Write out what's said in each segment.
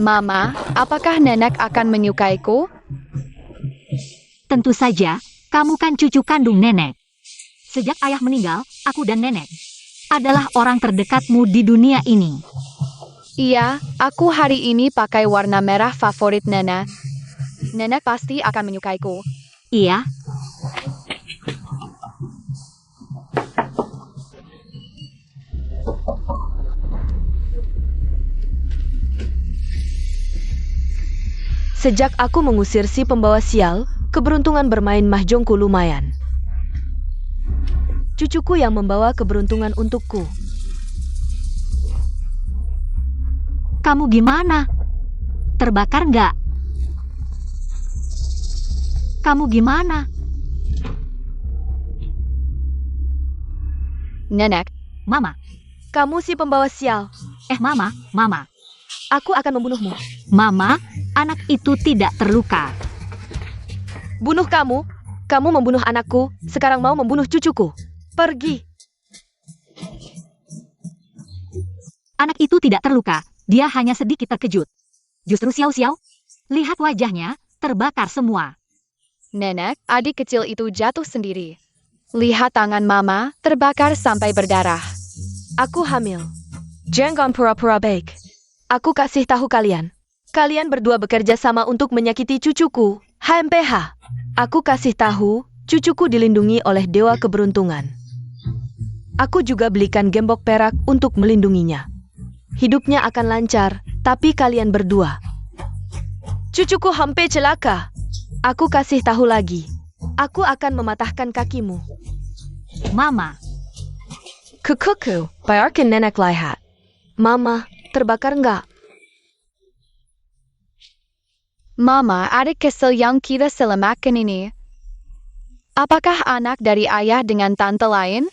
Mama, apakah nenek akan menyukaiku? Tentu saja, kamu kan cucu kandung nenek. Sejak ayah meninggal, aku dan nenek adalah orang terdekatmu di dunia ini. Iya, aku hari ini pakai warna merah favorit nenek. Nenek pasti akan menyukaiku. Iya, Sejak aku mengusir si pembawa sial, keberuntungan bermain mahjongku lumayan. Cucuku yang membawa keberuntungan untukku. kamu gimana? Terbakar nggak? Kamu gimana? Nenek, Mama. Kamu si pembawa sial. Mama. Aku akan membunuhmu. Mama, anak itu tidak terluka. Bunuh kamu. Kamu membunuh anakku, sekarang mau membunuh cucuku. Pergi. Anak itu tidak terluka, dia hanya sedikit terkejut. Justru Xiao, lihat wajahnya, terbakar semua. nenek, adik kecil itu jatuh sendiri. Lihat tangan mama, terbakar sampai berdarah. Aku hamil. Jangan pura-pura baik. Aku kasih tahu kalian. Kalian berdua bekerja sama untuk menyakiti cucuku. HMPH. Aku kasih tahu, cucuku dilindungi oleh Dewa Keberuntungan. Aku juga belikan gembok perak untuk melindunginya. Hidupnya akan lancar, tapi kalian berdua. Cucuku hampir celaka. Aku kasih tahu lagi. Aku akan mematahkan kakimu. Mama, Kukuku, bayarkan nenek lihat. Mama, terbakar nggak? Mama, adik kecil yang kita selamatkan ini. Apakah anak dari ayah dengan tante lain?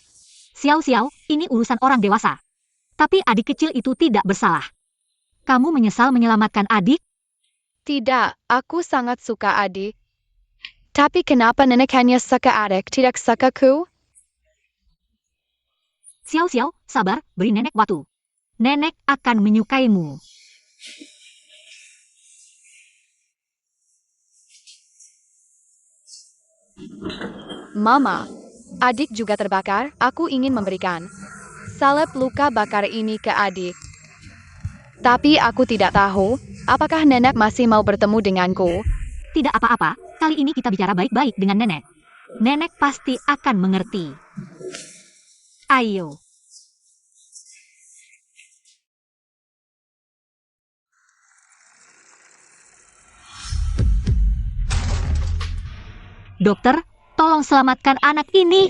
Xiao, ini urusan orang dewasa. Tapi adik kecil itu tidak bersalah. Kamu menyesal menyelamatkan adik? Tidak, aku sangat suka adik. Tapi kenapa nenek hanya suka adik, tidak sukaku? Xiao, sabar, beri nenek waktu. Nenek akan menyukaimu. Mama, adik juga terbakar, aku ingin memberikan salep luka bakar ini ke adik. Tapi aku tidak tahu, apakah nenek masih mau bertemu denganku? Tidak apa-apa, kali ini kita bicara baik-baik dengan nenek. Nenek pasti akan mengerti. Ayo. Dokter, tolong selamatkan anak ini.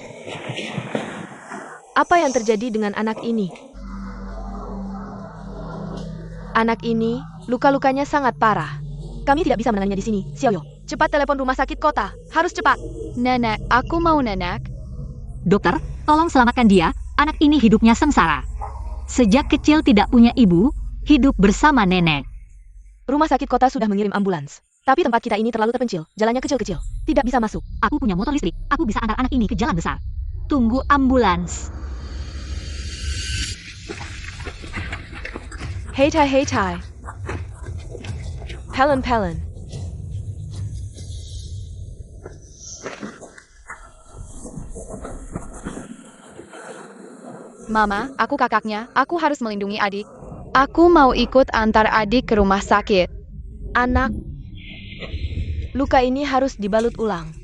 Apa yang terjadi dengan anak ini? Anak ini, luka-lukanya sangat parah. Kami tidak bisa menanganinya di sini, Xiaoyo. Cepat telepon rumah sakit kota. Harus cepat. Nenek, aku mau nenek. Dokter, tolong selamatkan dia. Anak ini hidupnya sengsara. Sejak kecil tidak punya ibu, hidup bersama nenek. Rumah sakit kota sudah mengirim ambulans. Tapi tempat kita ini terlalu terpencil. Jalannya kecil-kecil. Tidak bisa masuk. Aku punya motor listrik. Aku bisa antar anak ini ke jalan besar. Tunggu ambulans. Hei Tai. Pelen. Mama, aku kakaknya, aku harus melindungi adik. Aku mau ikut antar adik ke rumah sakit. Anak, luka ini harus dibalut ulang.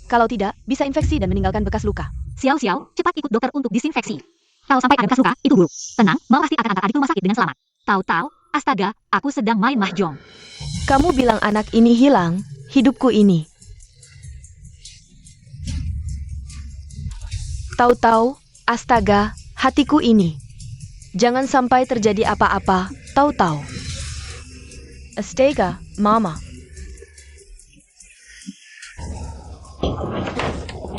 Kalau tidak, bisa infeksi dan meninggalkan bekas luka. Xiao, cepat ikut dokter untuk disinfeksi. Kalau sampai ada bekas luka, itu buruk. Tenang, Mama pasti akan antar adik ke rumah sakit dengan selamat. Tahu-tahu, astaga, aku sedang main mahjong. Kamu bilang anak ini hilang, hidupku ini. Tahu-tahu, astaga, hatiku ini. Jangan sampai terjadi apa-apa, tahu-tahu. Astaga, Mama.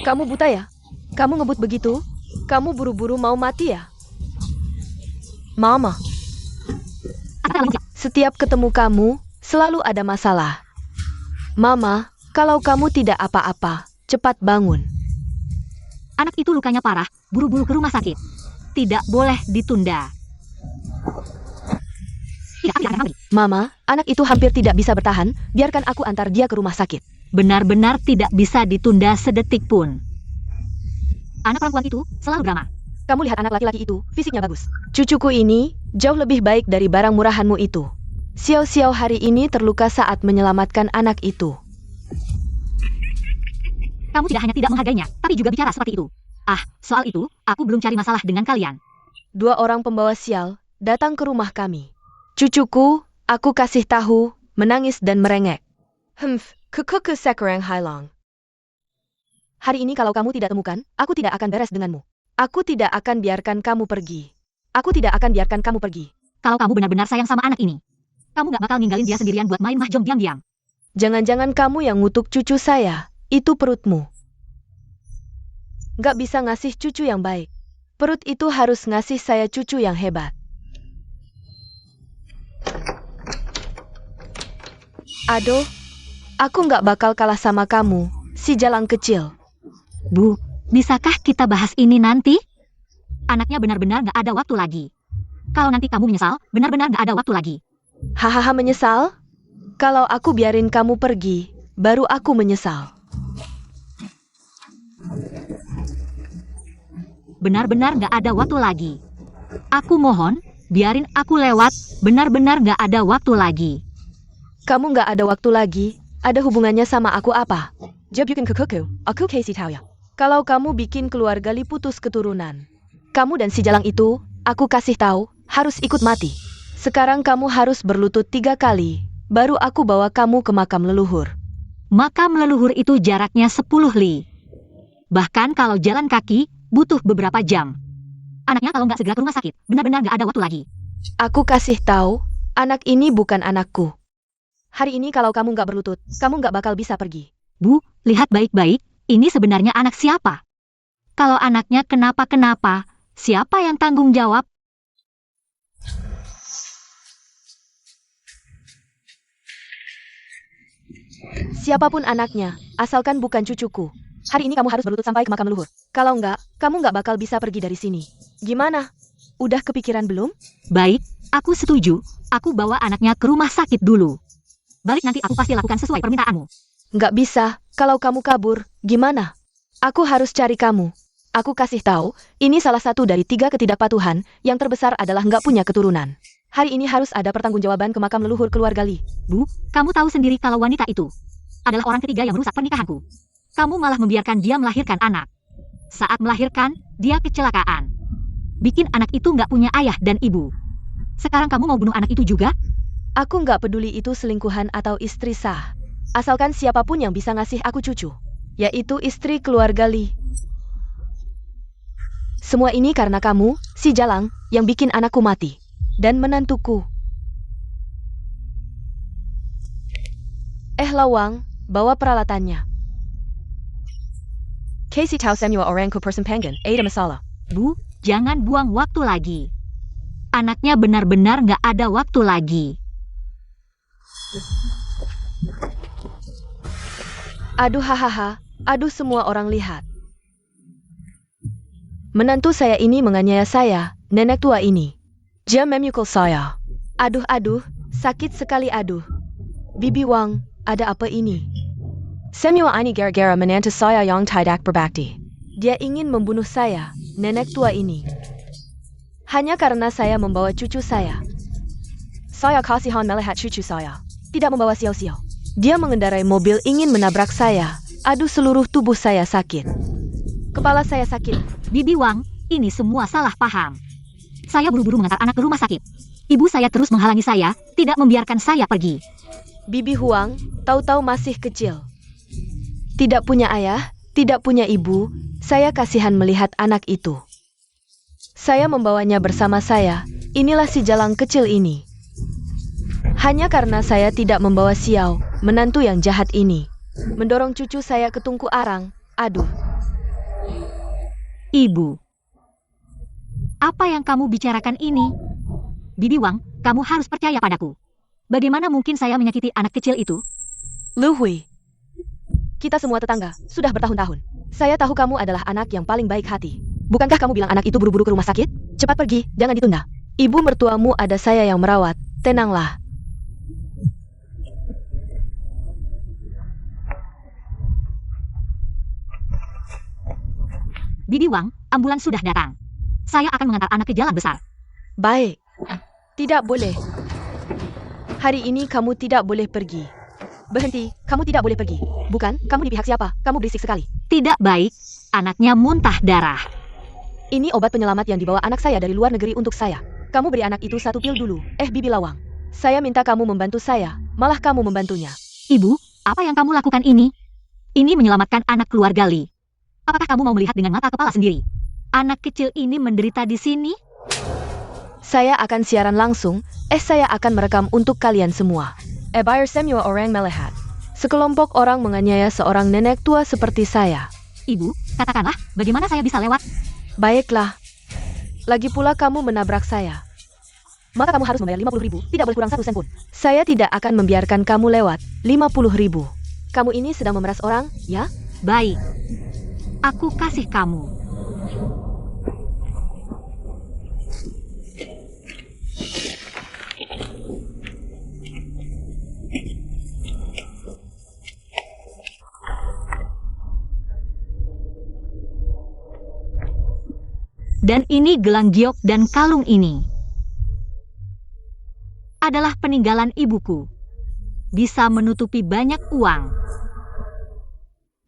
Kamu buta ya? Kamu ngebut begitu? Kamu buru-buru mau mati ya? Mama. Setiap ketemu kamu, selalu ada masalah. Mama, kalau kamu tidak apa-apa, cepat bangun. Anak itu lukanya parah, buru-buru ke rumah sakit. Tidak boleh ditunda. Tidak, Maui. Mama, anak itu hampir tidak bisa bertahan, biarkan aku antar dia ke rumah sakit. Benar-benar tidak bisa ditunda sedetik pun. Anak perempuan itu selalu drama. Kamu lihat anak laki-laki itu, fisiknya bagus. Cucuku ini jauh lebih baik dari barang murahanmu itu. Xiao-Xiao hari ini terluka saat menyelamatkan anak itu. Kamu tidak hanya tidak menghargainya, tapi juga bicara seperti itu. Ah, soal itu, aku belum cari masalah dengan kalian. 2 orang pembawa sial datang ke rumah kami. Cucuku, aku kasih tahu, menangis dan merengek. Kukuku sekerang hailong. Hari ini kalau kamu tidak temukan, aku tidak akan beres denganmu. Aku tidak akan biarkan kamu pergi. Aku tidak akan biarkan kamu pergi. Kalau kamu benar-benar sayang sama anak ini, kamu gak bakal ninggalin dia sendirian buat main mahjong diam-diam. Jangan-jangan kamu yang ngutuk cucu saya, itu perutmu. Gak bisa ngasih cucu yang baik. Perut itu harus ngasih saya cucu yang hebat. Aduh, aku gak bakal kalah sama kamu, si jalang kecil. Bu, bisakah kita bahas ini nanti? Anaknya benar-benar gak ada waktu lagi. Kalau nanti kamu menyesal, benar-benar gak ada waktu lagi. Hahaha, menyesal? Kalau aku biarin kamu pergi, baru aku menyesal. Benar-benar gak ada waktu lagi. Aku mohon, biarin aku lewat, benar-benar gak ada waktu lagi. Kamu gak ada waktu lagi, ada hubungannya sama aku apa? Jab bikin kekuku, aku kasih tahu ya. Kalau kamu bikin keluarga Li putus keturunan, kamu dan si jalang itu, aku kasih tahu, harus ikut mati. Sekarang kamu harus berlutut 3 kali, baru aku bawa kamu ke makam leluhur. Makam leluhur itu jaraknya 10 li. Bahkan kalau jalan kaki, butuh beberapa jam. Anaknya kalau nggak segera ke rumah sakit, benar-benar nggak ada waktu lagi. Aku kasih tahu, anak ini bukan anakku. Hari ini kalau kamu nggak berlutut, kamu nggak bakal bisa pergi. Bu, lihat baik-baik, ini sebenarnya anak siapa? Kalau anaknya kenapa-kenapa, siapa yang tanggung jawab? Siapapun anaknya, asalkan bukan cucuku. Hari ini kamu harus berlutut sampai ke makam leluhur. Kalau enggak, kamu nggak bakal bisa pergi dari sini. Gimana? Udah kepikiran belum? Baik, aku setuju. Aku bawa anaknya ke rumah sakit dulu. Balik nanti aku pasti lakukan sesuai permintaanmu. Nggak bisa, kalau kamu kabur, gimana? Aku harus cari kamu. Aku kasih tahu, ini salah satu dari 3 ketidakpatuhan, yang terbesar adalah nggak punya keturunan. Hari ini harus ada pertanggungjawaban ke makam leluhur keluarga Li. Bu, kamu tahu sendiri kalau wanita itu adalah orang ketiga yang merusak pernikahanku. Kamu malah membiarkan dia melahirkan anak. Saat melahirkan, dia kecelakaan. Bikin anak itu nggak punya ayah dan ibu. Sekarang kamu mau bunuh anak itu juga? Aku nggak peduli itu selingkuhan atau istri sah. Asalkan siapapun yang bisa ngasih aku cucu. Yaitu istri keluarga Li. Semua ini karena kamu, si jalang, yang bikin anakku mati. Dan menantuku. Lawang, bawa peralatannya. Casey tahu semua orang ku persempangkan, ada masalah. Bu, jangan buang waktu lagi. Anaknya benar-benar nggak ada waktu lagi. Aduh hahaha, aduh semua orang lihat. Menantu saya ini menganiaya saya, nenek tua ini. Dia memukul saya. Aduh, sakit sekali aduh. Bibi Wang, ada apa ini? Semua ini gara-gara menantu saya yang tidak berbakti. Dia ingin membunuh saya, nenek tua ini. Hanya karena saya membawa cucu saya. Saya kasihan melihat cucu saya. Tidak membawa sial-sial. Dia mengendarai mobil ingin menabrak saya. Aduh, seluruh tubuh saya sakit. Kepala saya sakit. Bibi Wang, ini semua salah paham. Saya buru-buru mengantar anak ke rumah sakit. Ibu saya terus menghalangi saya, tidak membiarkan saya pergi. Bibi Huang, tahu-tahu masih kecil. Tidak punya ayah, tidak punya ibu, saya kasihan melihat anak itu. Saya membawanya bersama saya, inilah si jalang kecil ini. Hanya karena saya tidak membawa Xiao, menantu yang jahat ini. Mendorong cucu saya ke tungku arang, aduh. Ibu, apa yang kamu bicarakan ini? Bibi Wang, kamu harus percaya padaku. Bagaimana mungkin saya menyakiti anak kecil itu? Lu Hui. Kita semua tetangga, sudah bertahun-tahun. Saya tahu kamu adalah anak yang paling baik hati. Bukankah kamu bilang anak itu buru-buru ke rumah sakit? Cepat pergi, jangan ditunda. Ibu mertuamu ada saya yang merawat. tenanglah. Bibi Wang, ambulans sudah datang. Saya akan mengantar anak ke jalan besar. Baik. Tidak boleh. Hari ini kamu tidak boleh pergi. Berhenti, kamu tidak boleh pergi. Bukan, kamu di pihak siapa? Kamu berisik sekali. Tidak baik, anaknya muntah darah. Ini obat penyelamat yang dibawa anak saya dari luar negeri untuk saya. Kamu beri anak itu 1 pil dulu. Bibi Lawang. Saya minta kamu membantu saya, malah kamu membantunya. Ibu, apa yang kamu lakukan ini? Ini menyelamatkan anak keluarga Li. Apakah kamu mau melihat dengan mata kepala sendiri? Anak kecil ini menderita di sini? Saya akan siaran langsung, saya akan merekam untuk kalian semua. Bayar semua orang melihat. Sekelompok orang menganiaya seorang nenek tua seperti saya. Ibu, katakanlah, bagaimana saya bisa lewat? Baiklah. Lagi pula kamu menabrak saya. Maka kamu harus membayar 50.000, tidak boleh kurang 1 sen pun. Saya tidak akan membiarkan kamu lewat. 50.000. Kamu ini sedang memeras orang, ya? Baik. Aku kasih kamu. Dan ini gelang giok dan kalung ini adalah peninggalan ibuku. Bisa menutupi banyak uang.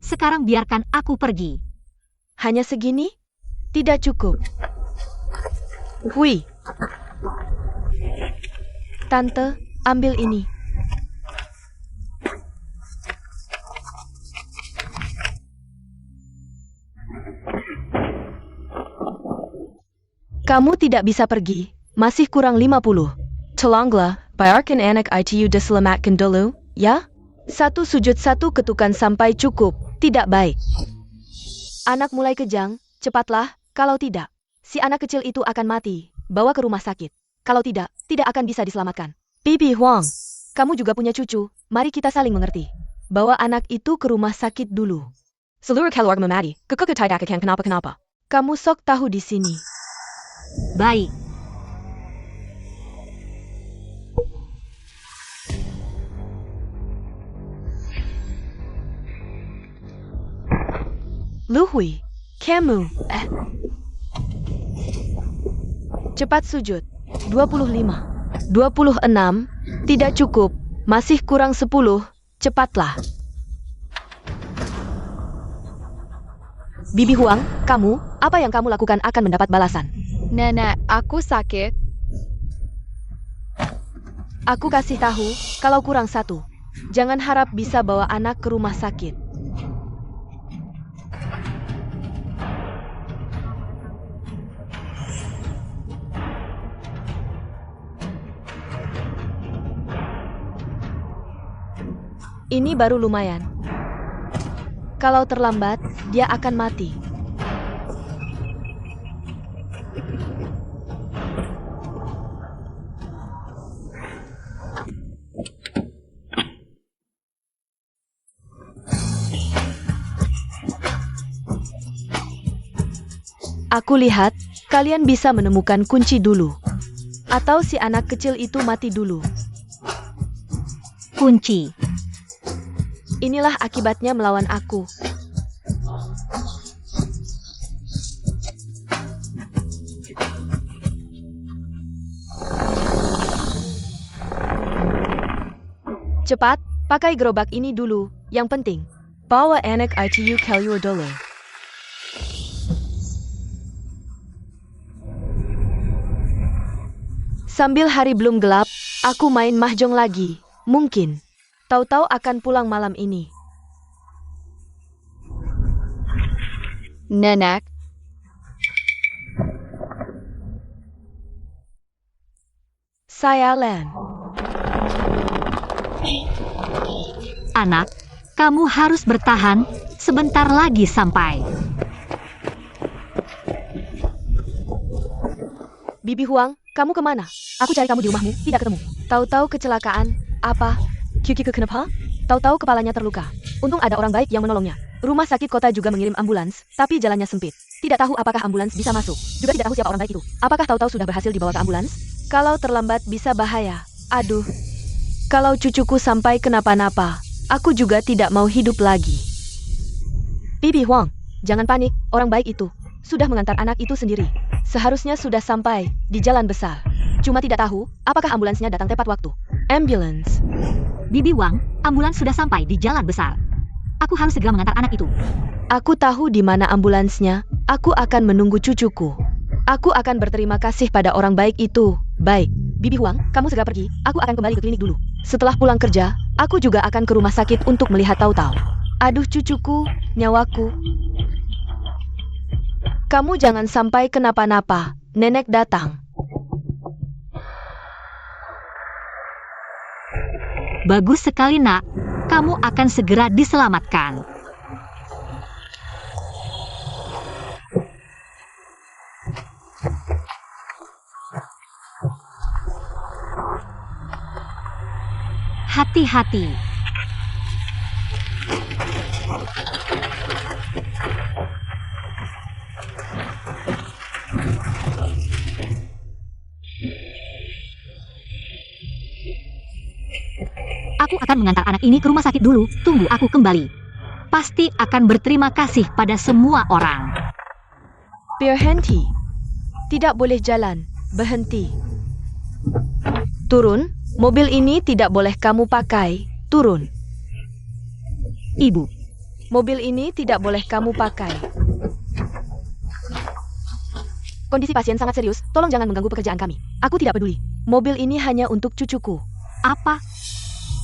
Sekarang biarkan aku pergi. Hanya segini? Tidak cukup. Hui. Tante, ambil ini. Kamu tidak bisa pergi. Masih kurang 50. Tolonglah, bayarkan anak itu diselamatkan dulu, ya? 1 sujud 1 ketukan sampai cukup. Tidak baik. Anak mulai kejang, cepatlah, kalau tidak, si anak kecil itu akan mati. Bawa ke rumah sakit. Kalau tidak, tidak akan bisa diselamatkan. Bibi Huang, kamu juga punya cucu, mari kita saling mengerti. Bawa anak itu ke rumah sakit dulu. Seluruh keluarga memati, kekeke tidak akan kenapa-kenapa. Kamu sok tahu di sini. Baik. Lu Hui, kamu. Cepat sujud. 25. 26. Tidak cukup. Masih kurang 10. Cepatlah. Bibi Huang, kamu, apa yang kamu lakukan akan mendapat balasan. Nenek, aku sakit. Aku kasih tahu, kalau kurang 1. Jangan harap bisa bawa anak ke rumah sakit. Ini baru lumayan. Kalau terlambat, dia akan mati. Aku lihat, kalian bisa menemukan kunci dulu. Atau si anak kecil itu mati dulu. Kunci. Inilah akibatnya melawan aku. Cepat, pakai gerobak ini dulu. Yang penting, bawa anak itu keluar dulu. Sambil hari belum gelap, aku main mahjong lagi. Mungkin. Tahu-tahu akan pulang malam ini. Nenek, Saya Len. Anak, kamu harus bertahan. Sebentar lagi sampai. Bibi Huang, kamu kemana? Aku cari kamu di rumahmu, tidak ketemu. Tahu-tahu kecelakaan. Apa? Kyukiko kenapa? Tahu-tahu kepalanya terluka. Untung ada orang baik yang menolongnya. Rumah sakit kota juga mengirim ambulans, tapi jalannya sempit. Tidak tahu apakah ambulans bisa masuk. Juga tidak tahu siapa orang baik itu. Apakah tahu-tahu sudah berhasil dibawa ke ambulans? Kalau terlambat bisa bahaya. Aduh, kalau cucuku sampai kenapa-napa, aku juga tidak mau hidup lagi. Bibi Huang, jangan panik, orang baik itu sudah mengantar anak itu sendiri. Seharusnya sudah sampai di jalan besar. Cuma tidak tahu, apakah ambulansnya datang tepat waktu. Ambulance. Bibi Wang, ambulans sudah sampai di jalan besar. Aku harus segera mengantar anak itu. Aku tahu di mana ambulansnya. Aku akan menunggu cucuku. Aku akan berterima kasih pada orang baik itu. Baik, Bibi Huang, kamu segera pergi. Aku akan kembali ke klinik dulu. Setelah pulang kerja, aku juga akan ke rumah sakit untuk melihat Tautau. Aduh cucuku, nyawaku. Kamu jangan sampai kenapa-napa. Nenek datang. Bagus sekali nak, kamu akan segera diselamatkan. Hati-hati. Aku akan mengantar anak ini ke rumah sakit dulu. Tunggu aku kembali. Pasti akan berterima kasih pada semua orang. Berhenti. Tidak boleh jalan. Berhenti. Turun. Mobil ini tidak boleh kamu pakai. Turun. Ibu, Mobil ini tidak boleh kamu pakai. Kondisi pasien sangat serius. Tolong jangan mengganggu pekerjaan kami. Aku tidak peduli. Mobil ini hanya untuk cucuku. apa?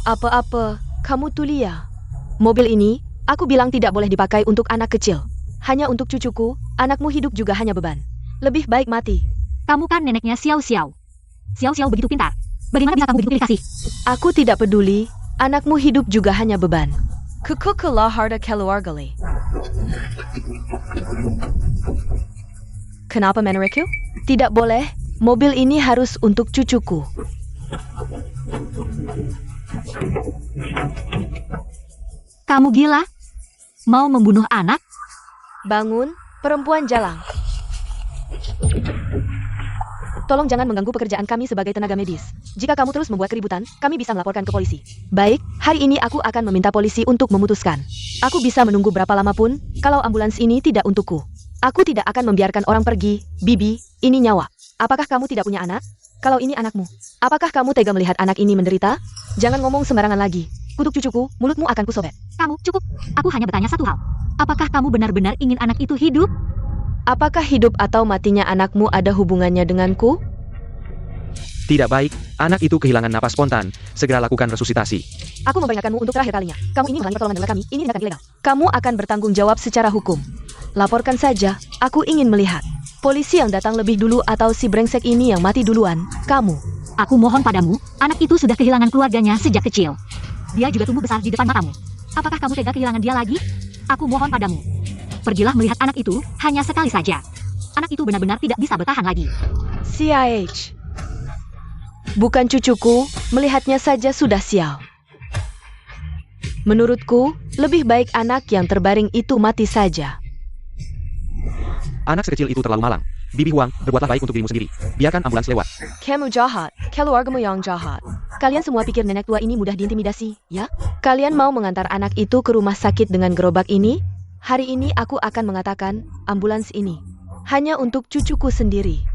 Apa-apa, kamu tulia. Mobil ini, aku bilang tidak boleh dipakai untuk anak kecil. Hanya untuk cucuku, anakmu hidup juga hanya beban. Lebih baik mati. Kamu kan neneknya Xiao Xiao. Xiao Xiao begitu pintar. Bagaimana bisa kamu begitu pilih kasih? Aku tidak peduli, anakmu hidup juga hanya beban. Kukukulah harta keluargali. Kenapa menurutku? Tidak boleh, mobil ini harus untuk cucuku. Kamu gila? Mau membunuh anak? Bangun, perempuan jalang. Tolong jangan mengganggu pekerjaan kami sebagai tenaga medis. Jika kamu terus membuat keributan, kami bisa melaporkan ke polisi. Baik, hari ini aku akan meminta polisi untuk memutuskan. Aku bisa menunggu berapa lama pun, kalau ambulans ini tidak untukku. Aku tidak akan membiarkan orang pergi. Bibi, ini nyawa. Apakah kamu tidak punya anak? Kalau ini anakmu, apakah kamu tega melihat anak ini menderita? Jangan ngomong sembarangan lagi. Kutuk cucuku, mulutmu akan kusobek. Kamu, cukup. Aku hanya bertanya satu hal. Apakah kamu benar-benar ingin anak itu hidup? Apakah hidup atau matinya anakmu ada hubungannya denganku? Tidak baik, anak itu kehilangan napas spontan. Segera lakukan resusitasi. Aku memperingatkanmu untuk terakhir kalinya. Kamu ini melanggar pertolongan darurat kami, ini tindakan ilegal. Kamu akan bertanggung jawab secara hukum. Laporkan saja, aku ingin melihat. Polisi yang datang lebih dulu atau si brengsek ini yang mati duluan, kamu. Aku mohon padamu, anak itu sudah kehilangan keluarganya sejak kecil. Dia juga tumbuh besar di depan matamu. Apakah kamu tega kehilangan dia lagi? Aku mohon padamu. Pergilah melihat anak itu, hanya sekali saja. Anak itu benar-benar tidak bisa bertahan lagi. CIH. Bukan cucuku, melihatnya saja sudah sial. Menurutku, lebih baik anak yang terbaring itu mati saja. Anak sekecil itu terlalu malang. Bibi Huang, berbuatlah baik untuk dirimu sendiri. Biarkan ambulans lewat. Kamu jahat, keluargamu yang jahat. Kalian semua pikir nenek tua ini mudah diintimidasi, ya? Kalian mau mengantar anak itu ke rumah sakit dengan gerobak ini? Hari ini aku akan mengatakan, ambulans ini hanya untuk cucuku sendiri.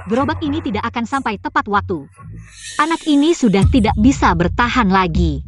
Gerobak ini tidak akan sampai tepat waktu. Anak ini sudah tidak bisa bertahan lagi.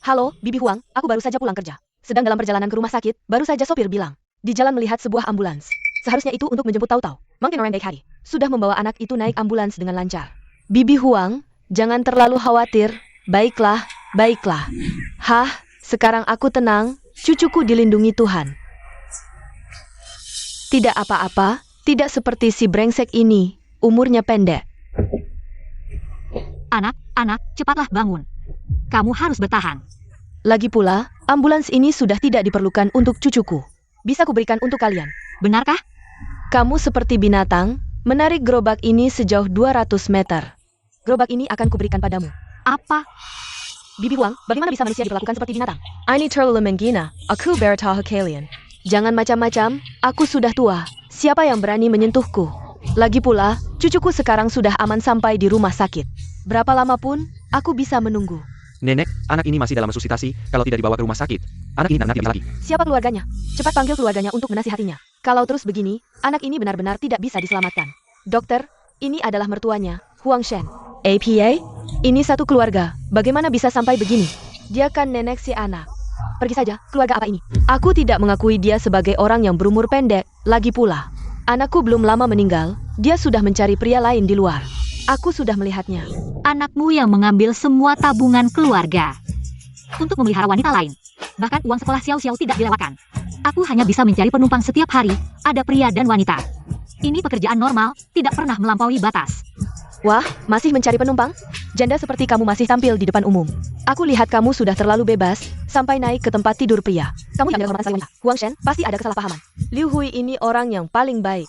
Halo, Bibi Huang, aku baru saja pulang kerja. Sedang dalam perjalanan ke rumah sakit, baru saja sopir bilang. Di jalan melihat sebuah ambulans. Seharusnya itu untuk menjemput Tautau. Mungkin orang baik hati. Sudah membawa anak itu naik ambulans dengan lancar. Bibi Huang, jangan terlalu khawatir. Baiklah, baiklah. Hah, sekarang aku tenang. Cucuku dilindungi Tuhan. Tidak apa-apa, tidak seperti si brengsek ini. Umurnya pendek. Anak, cepatlah bangun. Kamu harus bertahan. Lagi pula, ambulans ini sudah tidak diperlukan untuk cucuku. Bisa kuberikan untuk kalian. Benarkah? Kamu seperti binatang, menarik gerobak ini sejauh 200 meter. Gerobak ini akan kuberikan padamu. Apa? Bibi Huang, bagaimana bisa manusia diperlakukan seperti binatang? Ini terlalu menggina. Aku beritahu kalian. Jangan macam-macam, aku sudah tua. Siapa yang berani menyentuhku? Lagi pula, cucuku sekarang sudah aman sampai di rumah sakit. Berapa lama pun, aku bisa menunggu. Nenek, anak ini masih dalam resusitasi, kalau tidak dibawa ke rumah sakit. Anak ini tidak bisa lagi. Siapa keluarganya? Cepat panggil keluarganya untuk menasihatinya. Kalau terus begini, anak ini benar-benar tidak bisa diselamatkan. Dokter, ini adalah mertuanya, Huang Shen. APA? Ini satu keluarga, bagaimana bisa sampai begini? Dia kan nenek si anak. Pergi saja, keluarga apa ini? Aku tidak mengakui dia sebagai orang yang berumur pendek, lagi pula. Anakku belum lama meninggal, dia sudah mencari pria lain di luar. Aku sudah melihatnya. Anakmu yang mengambil semua tabungan keluarga untuk memelihara wanita lain. Bahkan uang sekolah Xiao Xiao tidak dilewatkan. Aku hanya bisa mencari penumpang setiap hari, ada pria dan wanita. Ini pekerjaan normal, tidak pernah melampaui batas. Wah, masih mencari penumpang? Janda seperti kamu masih tampil di depan umum. Aku lihat kamu sudah terlalu bebas, sampai naik ke tempat tidur pria. Kamu yang menghormati wanita. Huang Shen, pasti ada kesalahpahaman. Liu Hui ini orang yang paling baik.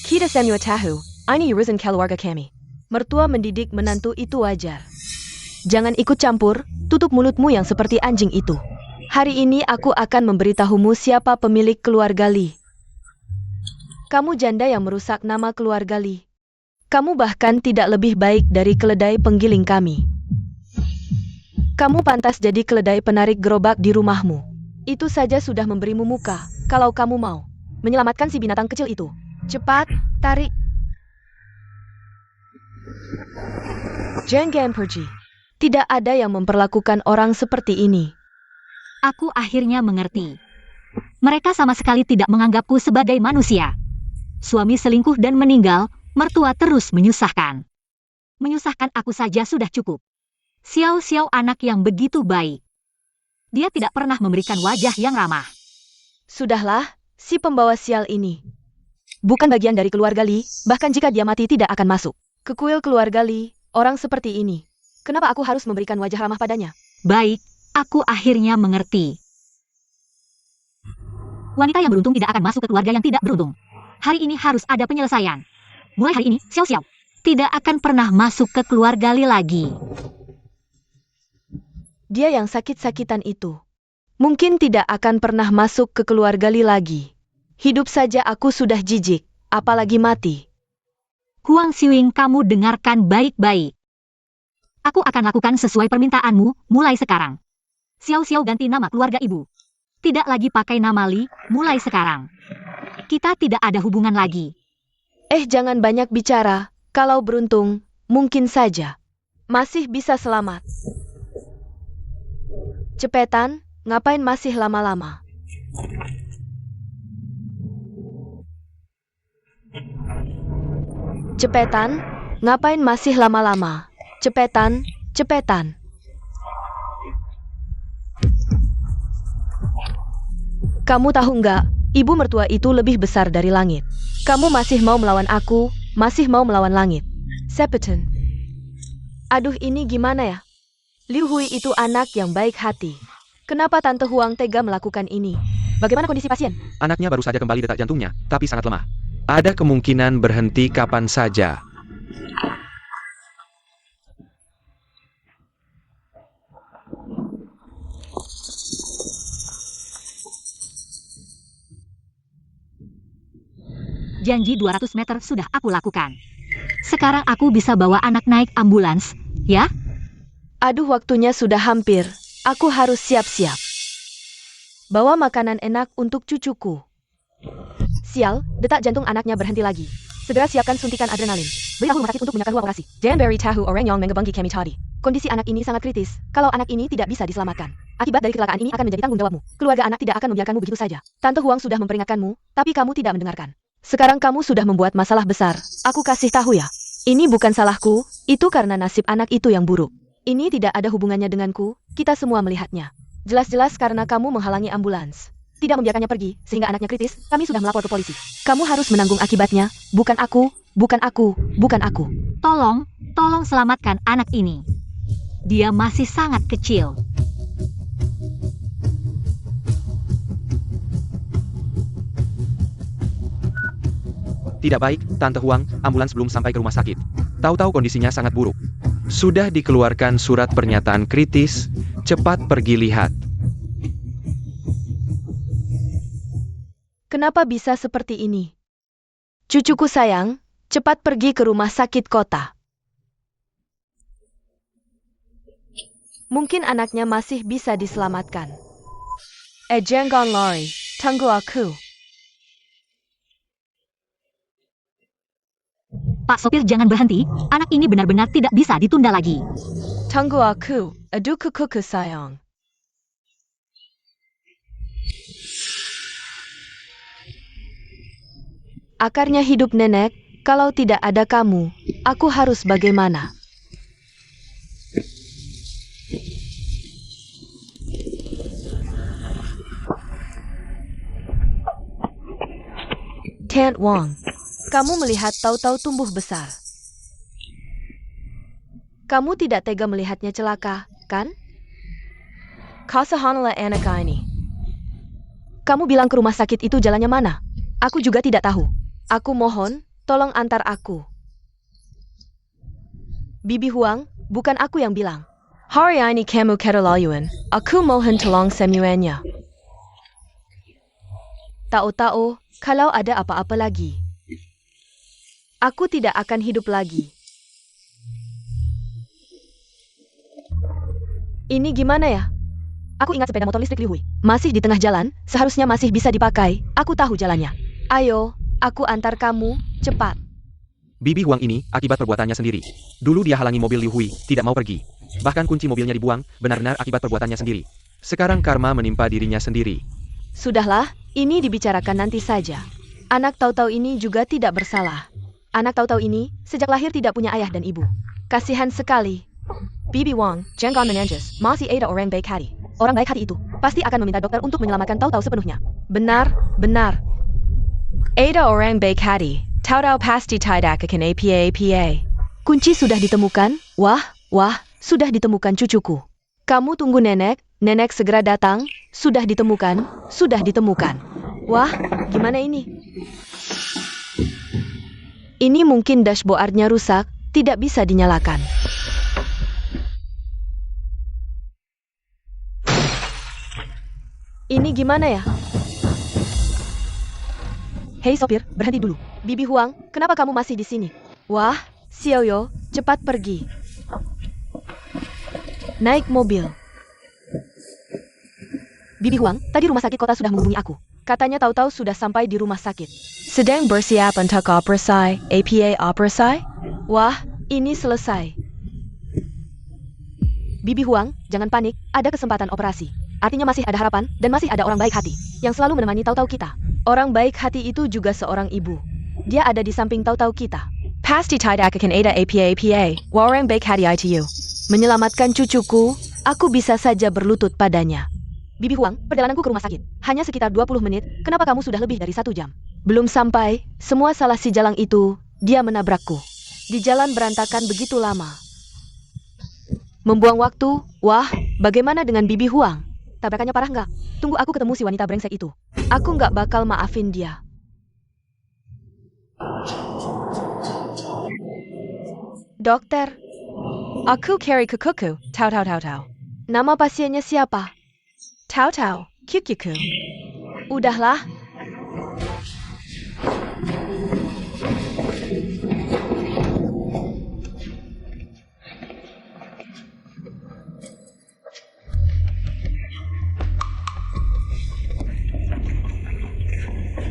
Kita semua tahu, ini urusan keluarga kami. Mertua mendidik menantu itu wajar. Jangan ikut campur, tutup mulutmu yang seperti anjing itu. Hari ini aku akan memberitahumu siapa pemilik keluarga Li. Kamu janda yang merusak nama keluarga Li. Kamu bahkan tidak lebih baik dari keledai penggiling kami. Kamu pantas jadi keledai penarik gerobak di rumahmu. Itu saja sudah memberimu muka, kalau kamu mau menyelamatkan si binatang kecil itu. Cepat, tarik. Jangan pergi. Tidak ada yang memperlakukan orang seperti ini. Aku akhirnya mengerti. Mereka sama sekali tidak menganggapku sebagai manusia. Suami selingkuh dan meninggal, mertua terus menyusahkan. Menyusahkan aku saja sudah cukup. Xiao Xiao anak yang begitu baik. Dia tidak pernah memberikan wajah yang ramah. Sudahlah, si pembawa sial ini. Bukan bagian dari keluarga Li, bahkan jika dia mati tidak akan masuk ke kuil keluarga Li, orang seperti ini. Kenapa aku harus memberikan wajah ramah padanya? Baik, aku akhirnya mengerti. Wanita yang beruntung tidak akan masuk ke keluarga yang tidak beruntung. Hari ini harus ada penyelesaian. Mulai hari ini, Xiao Xiao tidak akan pernah masuk ke keluarga Li lagi. Dia yang sakit-sakitan itu mungkin tidak akan pernah masuk ke keluarga Li lagi. Hidup saja aku sudah jijik, apalagi mati. Huang Xiuing, kamu dengarkan baik-baik. Aku akan lakukan sesuai permintaanmu mulai sekarang. Xiao Xiao ganti nama keluarga ibu. Tidak lagi pakai nama Li mulai sekarang. Kita tidak ada hubungan lagi. Jangan banyak bicara, kalau beruntung, mungkin saja masih bisa selamat. Cepetan, ngapain masih lama-lama? Cepetan, ngapain masih lama-lama? Cepetan, cepetan. Kamu tahu nggak, ibu mertua itu lebih besar dari langit. Kamu masih mau melawan aku, masih mau melawan langit. Sepeton. Aduh, ini gimana ya? Liu Hui itu anak yang baik hati. Kenapa Tante Huang tega melakukan ini? Bagaimana kondisi pasien? Anaknya baru saja kembali detak jantungnya, tapi sangat lemah. Ada kemungkinan berhenti kapan saja. Janji 200 meter sudah aku lakukan. Sekarang aku bisa bawa anak naik ambulans, ya? Aduh, waktunya sudah hampir. Aku harus siap-siap. Bawa makanan enak untuk cucuku. Sial, detak jantung anaknya berhenti lagi. Segera siapkan suntikan adrenalin. Beritahu rumah sakit untuk menyiapkan ruang operasi. Jangan beri tahu orang yang mengebangki kami tadi. Kondisi anak ini sangat kritis. Kalau anak ini tidak bisa diselamatkan, akibat dari kecelakaan ini akan menjadi tanggung jawabmu. Keluarga anak tidak akan membiarkanmu begitu saja. Tante Huang sudah memperingatkanmu, tapi kamu tidak mendengarkan. Sekarang kamu sudah membuat masalah besar. Aku kasih tahu ya. Ini bukan salahku, itu karena nasib anak itu yang buruk. Ini tidak ada hubungannya denganku, kita semua melihatnya. Jelas-jelas karena kamu menghalangi ambulans. Tidak membiarkannya pergi, sehingga anaknya kritis, kami sudah melapor ke polisi. Kamu harus menanggung akibatnya, bukan aku, bukan aku, bukan aku. Tolong selamatkan anak ini. Dia masih sangat kecil. Tidak baik, Tante Huang, ambulans belum sampai ke rumah sakit. Tahu-tahu kondisinya sangat buruk. Sudah dikeluarkan surat pernyataan kritis, cepat pergi lihat. kenapa bisa seperti ini? Cucuku sayang, cepat pergi ke rumah sakit kota. Mungkin anaknya masih bisa diselamatkan. Jangan lari, tunggu aku. Pak sopir jangan berhenti, anak ini benar-benar tidak bisa ditunda lagi. Tunggu aku, aduh kuku sayang. Akarnya hidup nenek, kalau tidak ada kamu, aku harus bagaimana? Tant Wong, kamu melihat tahu-tahu tumbuh besar. Kamu tidak tega melihatnya celaka, kan? Kasahanlah anak ini. Kamu bilang ke rumah sakit itu jalannya mana? Aku juga tidak tahu. Aku mohon, tolong antar aku. Bibi Huang, bukan aku yang bilang. Hari ini kamu keterlaluan. Aku mohon tolong sembuhnya. Tahu-tahu, kalau ada apa-apa lagi, aku tidak akan hidup lagi. Ini gimana ya? Aku ingat sepeda motor listrik Liu Hui. Masih di tengah jalan, seharusnya masih bisa dipakai. Aku tahu jalannya. Ayo, aku antar kamu, cepat. Bibi Huang ini akibat perbuatannya sendiri. Dulu dia halangi mobil Liu Hui, tidak mau pergi. Bahkan kunci mobilnya dibuang, benar-benar akibat perbuatannya sendiri. Sekarang karma menimpa dirinya sendiri. Sudahlah, ini dibicarakan nanti saja. Anak tahu-tahu ini juga tidak bersalah. Anak tahu-tahu ini sejak lahir tidak punya ayah dan ibu. Kasihan sekali. Bibi Wang, jangan menangis. Masih ada orang baik hati. Orang baik hati itu pasti akan meminta dokter untuk menyelamatkan tahu-tahu sepenuhnya. Benar, benar. Ada orang baik hati. Tahu-tahu pasti tidak akan apa. Kunci sudah ditemukan. Wah, sudah ditemukan cucuku. Kamu tunggu nenek, nenek segera datang. Sudah ditemukan. Wah, gimana ini? Ini mungkin dashboardnya rusak, tidak bisa dinyalakan. Ini gimana ya? Hei sopir, berhenti dulu. Bibi Huang, kenapa kamu masih di sini? Wah, Xiaoyo, cepat pergi. Naik mobil. Bibi Huang, tadi rumah sakit kota sudah menghubungi aku. Katanya tahu-tahu sudah sampai di rumah sakit. Sedang bersiap untuk operasi, APA operasi? Wah, ini selesai. Bibi Huang, jangan panik, ada kesempatan operasi. Artinya masih ada harapan, dan masih ada orang baik hati, yang selalu menemani tahu-tahu kita. Orang baik hati itu juga seorang ibu. Dia ada di samping tahu-tahu kita. Pasti tidak akan ada apa. Orang baik hati itu. Menyelamatkan cucuku, aku bisa saja berlutut padanya. Bibi Huang, perjalananku ke rumah sakit hanya sekitar 20 menit, kenapa kamu sudah lebih dari 1 jam? Belum sampai, semua salah si Jalang itu, dia menabrakku. Di jalan berantakan begitu lama. Membuang waktu, wah, bagaimana dengan Bibi Huang? Tabrakannya parah nggak? Tunggu aku ketemu si wanita brengsek itu. Aku nggak bakal maafin dia. Dokter, aku carry ke kuku, tau. Nama pasiennya siapa? Tau, Kyukyuku. Udahlah.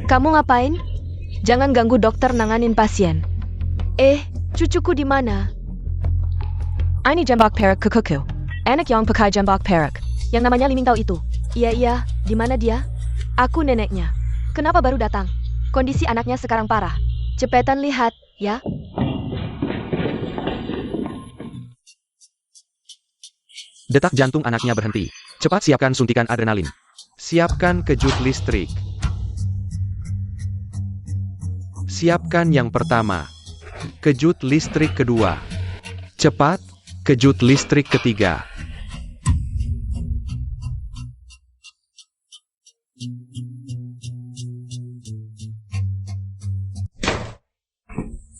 Kamu ngapain? Jangan ganggu dokter nanganin pasien. Cucuku di mana? Ini jambak perak ke kuku. Anak yang pakai jambak perak. Yang namanya Liming Tao itu. Iya, di mana dia? Aku neneknya. Kenapa baru datang? Kondisi anaknya sekarang parah. Cepetan lihat, ya. Detak jantung anaknya berhenti. Cepat siapkan suntikan adrenalin. Siapkan kejut listrik. Siapkan yang pertama. Kejut listrik kedua. Cepat, kejut listrik ketiga.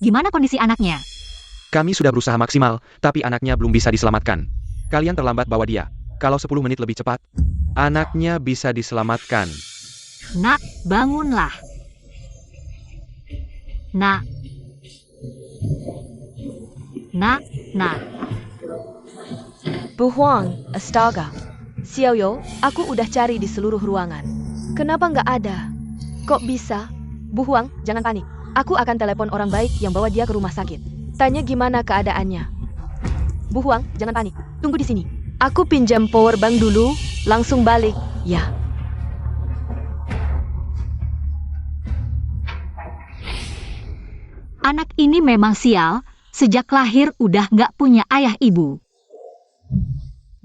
Gimana kondisi anaknya? Kami sudah berusaha maksimal, tapi anaknya belum bisa diselamatkan. Kalian terlambat bawa dia. Kalau 10 menit lebih cepat, anaknya bisa diselamatkan. Nak, bangunlah. Nak. Nak, nak. Bu Huang, astaga. Xiaoyo, aku udah cari di seluruh ruangan. Kenapa nggak ada? Kok bisa? Bu Huang, jangan panik. Aku akan telepon orang baik yang bawa dia ke rumah sakit. Tanya gimana keadaannya. Bu Huang, jangan panik. Tunggu di sini. Aku pinjam power bank dulu, langsung balik. Ya. Anak ini memang sial, sejak lahir udah nggak punya ayah ibu.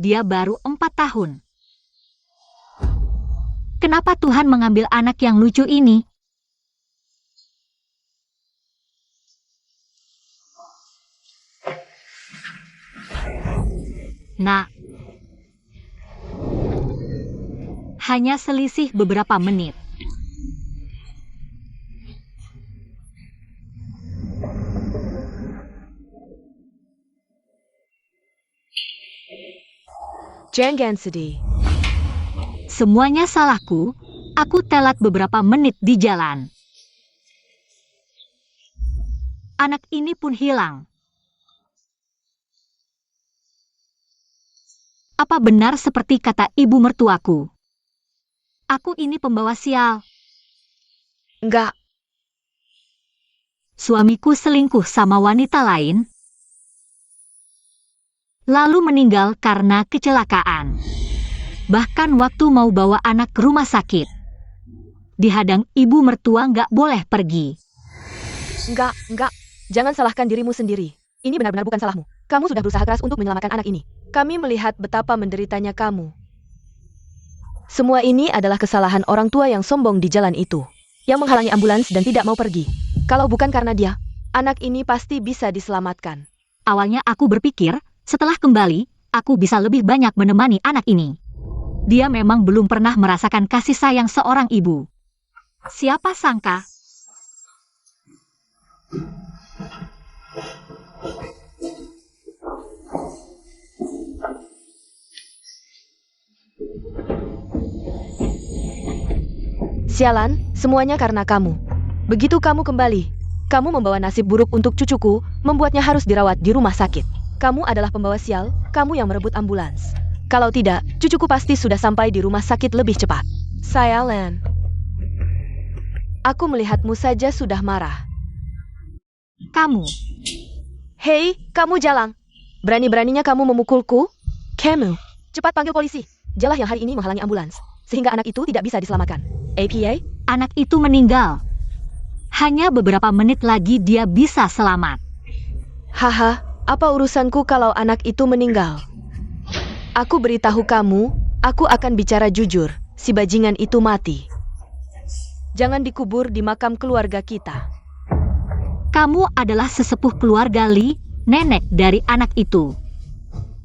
Dia baru 4 tahun. Kenapa Tuhan mengambil anak yang lucu ini? Nah, hanya selisih beberapa menit. Jangan sedih. Semuanya salahku, aku telat beberapa menit di jalan. Anak ini pun hilang. Apa benar seperti kata ibu mertuaku? Aku ini pembawa sial. Enggak. Suamiku selingkuh sama wanita lain, lalu meninggal karena kecelakaan. Bahkan waktu mau bawa anak ke rumah sakit, dihadang ibu mertua nggak boleh pergi. Enggak. Jangan salahkan dirimu sendiri. Ini benar-benar bukan salahmu. Kamu sudah berusaha keras untuk menyelamatkan anak ini. Kami melihat betapa menderitanya kamu. Semua ini adalah kesalahan orang tua yang sombong di jalan itu, yang menghalangi ambulans dan tidak mau pergi. Kalau bukan karena dia, anak ini pasti bisa diselamatkan. Awalnya aku berpikir, setelah kembali, aku bisa lebih banyak menemani anak ini. Dia memang belum pernah merasakan kasih sayang seorang ibu. Siapa sangka? Sialan, semuanya karena kamu. Begitu kamu kembali, kamu membawa nasib buruk untuk cucuku, membuatnya harus dirawat di rumah sakit. Kamu adalah pembawa sial, kamu yang merebut ambulans. Kalau tidak, cucuku pasti sudah sampai di rumah sakit lebih cepat. Sialan. Aku melihatmu saja sudah marah. Kamu. Hei, kamu jalang. Berani-beraninya kamu memukulku? Kamu. Cepat panggil polisi. Dialah yang hari ini menghalangi ambulans, sehingga anak itu tidak bisa diselamatkan. APA? Anak itu meninggal. Hanya beberapa menit lagi dia bisa selamat. Haha, apa urusanku kalau anak itu meninggal? Aku beritahu kamu, aku akan bicara jujur, si bajingan itu mati. Jangan dikubur di makam keluarga kita. Kamu adalah sesepuh keluarga Li, nenek dari anak itu.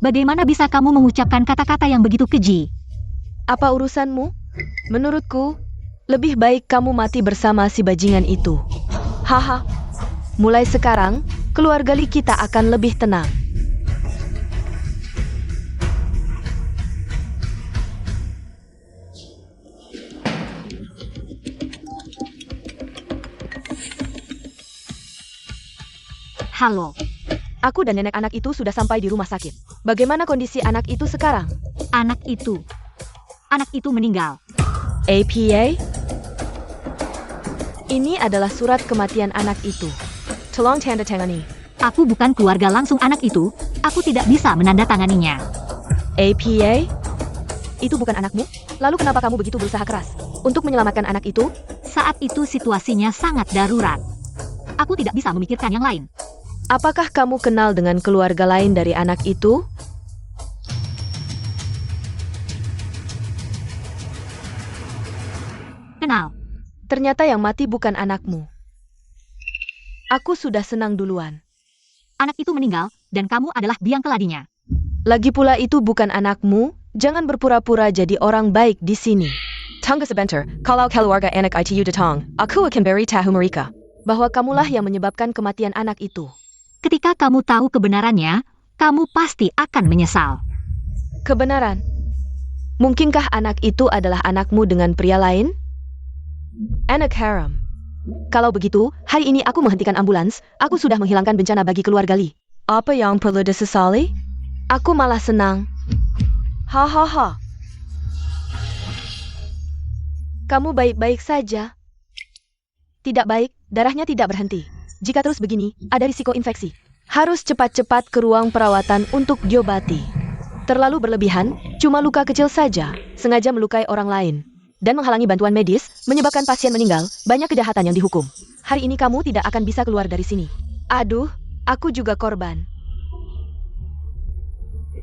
Bagaimana bisa kamu mengucapkan kata-kata yang begitu keji? Apa urusanmu? Menurutku, lebih baik kamu mati bersama si bajingan itu. Haha, mulai sekarang, keluarga Li kita akan lebih tenang. Halo. Aku dan nenek anak itu sudah sampai di rumah sakit. Bagaimana kondisi anak itu sekarang? Anak itu meninggal. APA? Ini adalah surat kematian anak itu. Tolong tanda tangani. Aku bukan keluarga langsung anak itu, aku tidak bisa menandatanganinya. APA? Itu bukan anakmu? Lalu kenapa kamu begitu berusaha keras untuk menyelamatkan anak itu? Saat itu situasinya sangat darurat. Aku tidak bisa memikirkan yang lain. Apakah kamu kenal dengan keluarga lain dari anak itu? Kenal. Ternyata yang mati bukan anakmu. Aku sudah senang duluan. Anak itu meninggal, dan kamu adalah biang keladinya. Lagi pula itu bukan anakmu, jangan berpura-pura jadi orang baik di sini. Tunggu sebentar, kalau keluarga anak itu datang, aku akan beritahu mereka bahwa kamulah yang menyebabkan kematian anak itu. Ketika kamu tahu kebenarannya, kamu pasti akan menyesal. Kebenaran? Mungkinkah anak itu adalah anakmu dengan pria lain? Anak haram. Kalau begitu, hari ini aku menghentikan ambulans. Aku sudah menghilangkan bencana bagi keluarga Lee. Apa yang perlu disesali? Aku malah senang. Hahaha. Kamu baik-baik saja. Tidak baik, darahnya tidak berhenti. Jika terus begini, ada risiko infeksi. Harus cepat-cepat ke ruang perawatan untuk diobati. Terlalu berlebihan, cuma luka kecil saja, sengaja melukai orang lain, dan menghalangi bantuan medis, menyebabkan pasien meninggal, banyak kejahatan yang dihukum. Hari ini kamu tidak akan bisa keluar dari sini. Aduh, aku juga korban.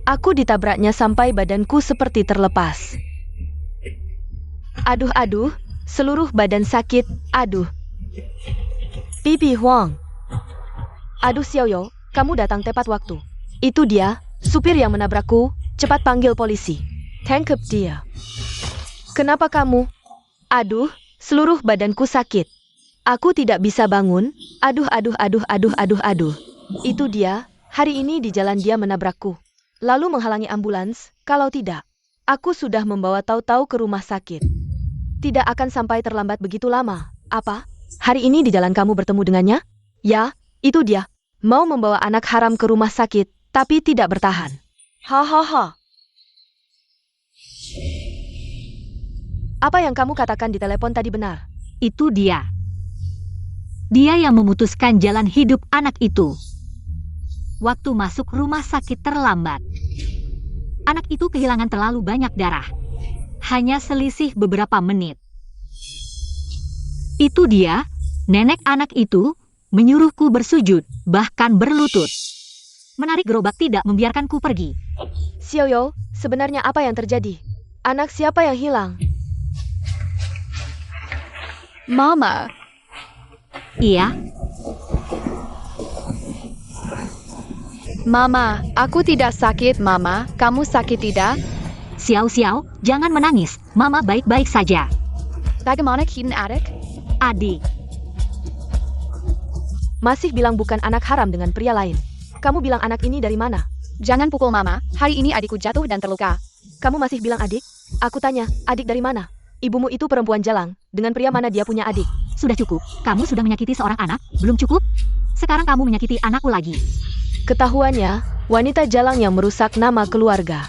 Aku ditabraknya sampai badanku seperti terlepas. Aduh, seluruh badan sakit, aduh. Pipi Huang. Aduh Xiaoyo, kamu datang tepat waktu. Itu dia, supir yang menabrakku, cepat panggil polisi. Tangkap dia. Kenapa kamu? Aduh, seluruh badanku sakit. Aku tidak bisa bangun, aduh. Itu dia, hari ini di jalan dia menabrakku. Lalu menghalangi ambulans, kalau tidak, aku sudah membawa Tahu-Tahu ke rumah sakit. Tidak akan sampai terlambat begitu lama. Apa? Hari ini di jalan kamu bertemu dengannya? Ya, itu dia. Mau membawa anak haram ke rumah sakit, tapi tidak bertahan. Hahaha. Apa yang kamu katakan di telepon tadi benar? Itu dia. Dia yang memutuskan jalan hidup anak itu. Waktu masuk rumah sakit terlambat. Anak itu kehilangan terlalu banyak darah. Hanya selisih beberapa menit. Itu dia, nenek anak itu, menyuruhku bersujud, bahkan berlutut. Menarik gerobak tidak membiarkanku pergi. Xiaoyo, sebenarnya apa yang terjadi? Anak siapa yang hilang? Mama, Iya, Mama, aku tidak sakit, Mama. Kamu sakit tidak? Xiao, jangan menangis. Mama baik-baik saja. Bagaimana keadaan adik? Adik, Masih bilang bukan anak haram dengan pria lain. Kamu bilang anak ini dari mana? Jangan pukul Mama. Hari ini adikku jatuh dan terluka. Kamu masih bilang adik? Aku tanya, adik dari mana? Ibumu itu perempuan jalang. Dengan pria mana dia punya adik? sudah cukup. Kamu sudah menyakiti seorang anak, belum cukup? Sekarang kamu menyakiti anakku lagi. Ketahuannya, wanita jalang yang merusak nama keluarga.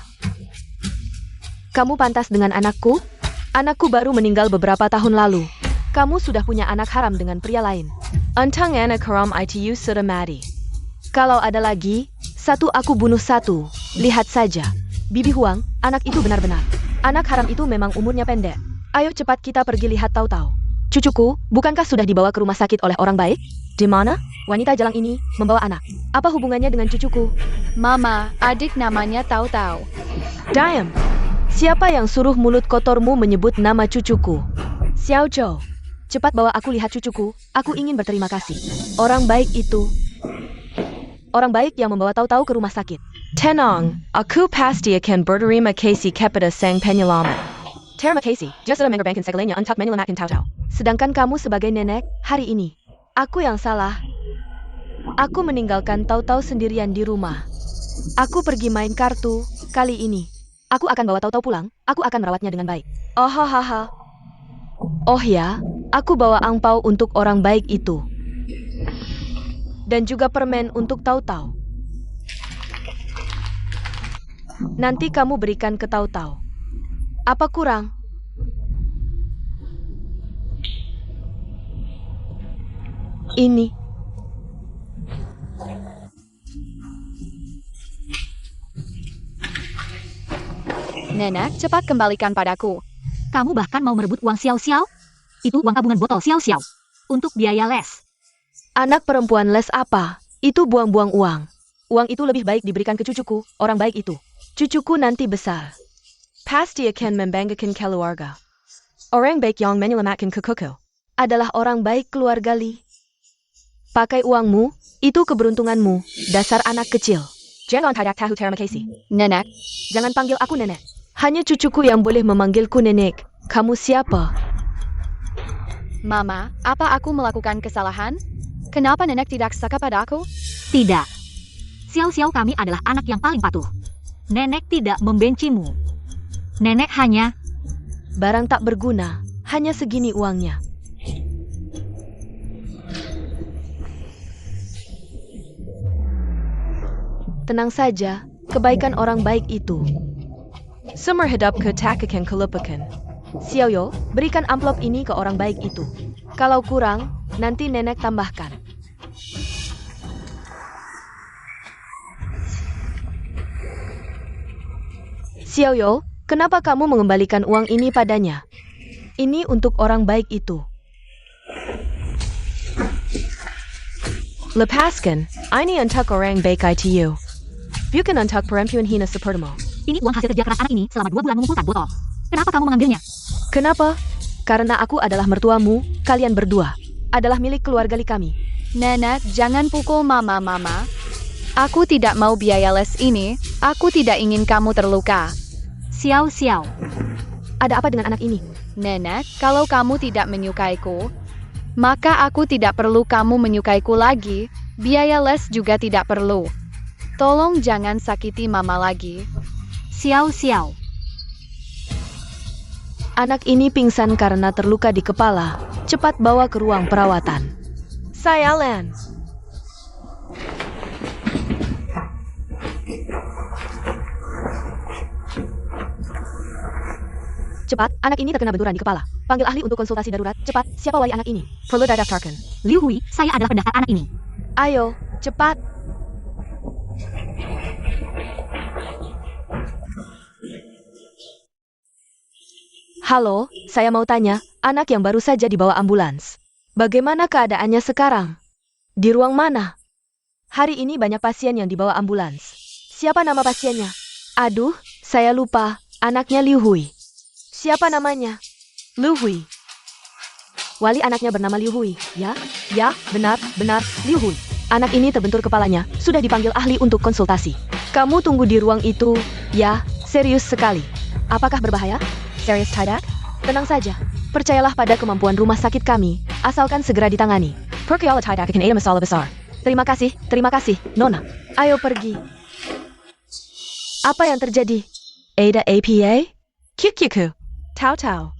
Kamu pantas dengan anakku? Anakku baru meninggal beberapa tahun lalu. Kamu sudah punya anak haram dengan pria lain. Antang anak haram itu sudah mati. Kalau ada lagi, satu aku bunuh satu. Lihat saja. Bibi Huang, anak itu benar-benar. Anak haram itu memang umurnya pendek. Ayo cepat kita pergi lihat Tahu-Tahu. Cucuku, bukankah sudah dibawa ke rumah sakit oleh orang baik? Di mana? Wanita jalang ini membawa anak. Apa hubungannya dengan cucuku? Mama, adik namanya Tahu-Tahu. Diam. Siapa yang suruh mulut kotormu menyebut nama cucuku? Xiao Zhou. Cepat bawa aku lihat cucuku. Aku ingin berterima kasih. Orang baik itu. Orang baik yang membawa Tahu-Tahu ke rumah sakit. Tenang, aku pasti akan berterima kasih kepada sang penyelamat. Terima kasih, just sudah mengorbankan segalanya untuk menyelamatkan Tahu-Tahu. Sedangkan kamu sebagai nenek, hari ini, aku yang salah. Aku meninggalkan Tahu-Tahu sendirian di rumah. Aku pergi main kartu, kali ini. Aku akan bawa Tahu-Tahu pulang, aku akan merawatnya dengan baik. Oh hahaha. Oh ya, aku bawa angpau untuk orang baik itu. Dan juga permen untuk Tahu-Tahu. Nanti kamu berikan ke Tahu-Tahu. Apa kurang? Ini. Nenek, cepat kembalikan padaku. Kamu bahkan mau merebut uang Xiao. Itu uang tabungan botol Xiao. Untuk biaya les. Anak perempuan les apa? Itu buang-buang uang. Uang itu lebih baik diberikan ke cucuku, orang baik itu. Cucuku nanti besar. Pasti akan membanggakan keluarga. Orang baik yang menyelamatkan kukuku adalah orang baik keluarga Li. Pakai uangmu, itu keberuntunganmu, dasar anak kecil. Jangan tidak tahu terima kasih. Nenek, Jangan panggil aku nenek. Hanya cucuku yang boleh memanggilku nenek. Kamu siapa? Mama, apa aku melakukan kesalahan? Kenapa nenek tidak suka padaku? Tidak. Xiao kami adalah anak yang paling patuh. Nenek tidak membencimu. Nenek hanya... Barang tak berguna, hanya segini uangnya. tenang saja, kebaikan orang baik itu. Sumber hidup ke takakan kelupakan. Xiaoyo, berikan amplop ini ke orang baik itu. Kalau kurang, nanti nenek tambahkan. Xiaoyo, kenapa kamu mengembalikan uang ini padanya? Ini untuk orang baik itu. Lepaskan, ini untuk orang baik itu. Bukan untuk perempuan hina sepertimu. Ini uang hasil kerja keras anak ini selama 2 bulan mengumpulkan botol. Kenapa kamu mengambilnya? Kenapa? Karena aku adalah mertuamu, kalian berdua. Adalah milik keluarga kami. Nenek, jangan pukul mama. Aku tidak mau biaya les ini, aku tidak ingin kamu terluka. Xiao. Ada apa dengan anak ini? Nenek, kalau kamu tidak menyukaiku, maka aku tidak perlu kamu menyukaiku lagi, biaya les juga tidak perlu. Tolong jangan sakiti mama lagi. Xiao. Anak ini pingsan karena terluka di kepala. Cepat bawa ke ruang perawatan. Saya Lan. Cepat, anak ini terkena benturan di kepala. Panggil ahli untuk konsultasi darurat. Cepat, siapa wali anak ini? Perlu didaftarkan. Liu Hui, saya adalah pendaftar anak ini. Ayo, cepat. Halo, saya mau tanya, anak yang baru saja dibawa ambulans. Bagaimana keadaannya sekarang? Di ruang mana? Hari ini banyak pasien yang dibawa ambulans. Siapa nama pasiennya? Aduh, saya lupa. Anaknya Liu Hui. Siapa namanya? Liu Hui. Wali anaknya bernama Liu Hui. Ya, benar, Liu Hui. Anak ini terbentur kepalanya, sudah dipanggil ahli untuk konsultasi. Kamu tunggu di ruang itu, ya, serius sekali. Apakah berbahaya? Serius tidak? Tenang saja. Percayalah pada kemampuan rumah sakit kami, asalkan segera ditangani. Percayalah tidak akan ada masalah besar. Terima kasih, Nona. Ayo pergi. Apa yang terjadi? Ada APA? Kyukyuku. Tau.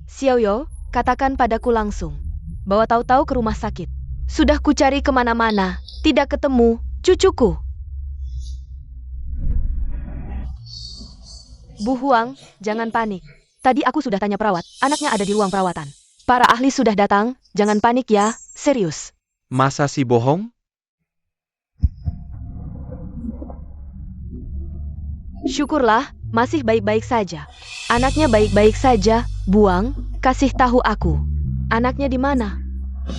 Xiaoyo, katakan padaku langsung. Bawa Tau ke rumah sakit. Sudah kucari kemana-mana, tidak ketemu, cucuku. Bu Huang, jangan panik. Tadi aku sudah tanya perawat, anaknya ada di ruang perawatan. Para ahli sudah datang, jangan panik ya, serius. Masa si bohong? Syukurlah, masih baik-baik saja. Anaknya baik-baik saja, Buang, kasih tahu aku. Anaknya di mana?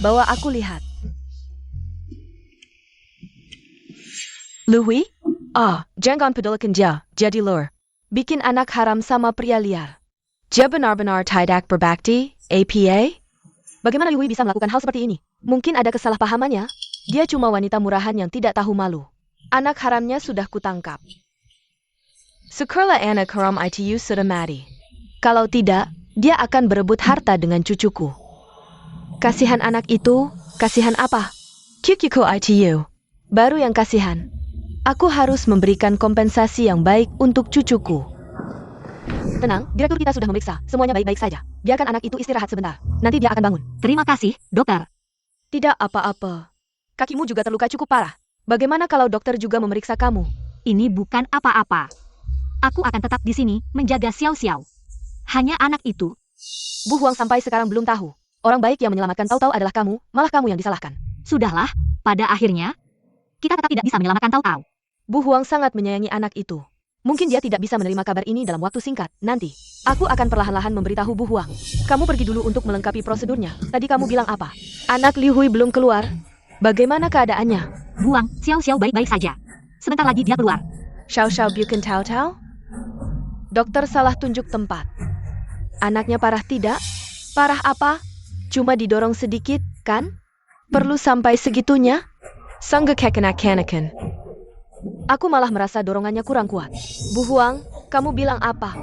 Bawa aku lihat. Liu Hui? Jangan pedulikan dia, jadi lur. Bikin anak haram sama pria liar. Dia benar-benar tidak berbakti, APA? Bagaimana Liu Hui bisa melakukan hal seperti ini? Mungkin ada kesalahpahamannya. Dia cuma wanita murahan yang tidak tahu malu. Anak haramnya sudah kutangkap. Syukurlah anak haram itu sudah mati. Kalau tidak, dia akan berebut harta dengan cucuku. Kasihan anak itu, kasihan apa? Kyukyuku itu. Baru yang kasihan. Aku harus memberikan kompensasi yang baik untuk cucuku. Tenang, direktur kita sudah memeriksa. Semuanya baik-baik saja. Biarkan anak itu istirahat sebentar. Nanti dia akan bangun. Terima kasih, dokter. Tidak apa-apa. Kakimu juga terluka cukup parah. Bagaimana kalau dokter juga memeriksa kamu? Ini bukan apa-apa. Aku akan tetap di sini menjaga Xiao. Hanya anak itu. Bu Huang sampai sekarang belum tahu. Orang baik yang menyelamatkan Tau adalah kamu, malah kamu yang disalahkan. Sudahlah, pada akhirnya, kita tetap tidak bisa menyelamatkan Tau. Bu Huang sangat menyayangi anak itu. Mungkin dia tidak bisa menerima kabar ini dalam waktu singkat. Nanti, aku akan perlahan-lahan memberitahu Bu Huang. Kamu pergi dulu untuk melengkapi prosedurnya. Tadi kamu bilang apa? Anak Liu Hui belum keluar. Bagaimana keadaannya? Buang, Xiao baik-baik saja. Sebentar lagi dia keluar. Xiao bukan Tau? Dokter salah tunjuk tempat. Anaknya parah tidak? Parah apa? Cuma didorong sedikit, kan? Perlu sampai segitunya? Sanggek kekanak-kanakan. Aku malah merasa dorongannya kurang kuat. Bu Huang, kamu bilang apa?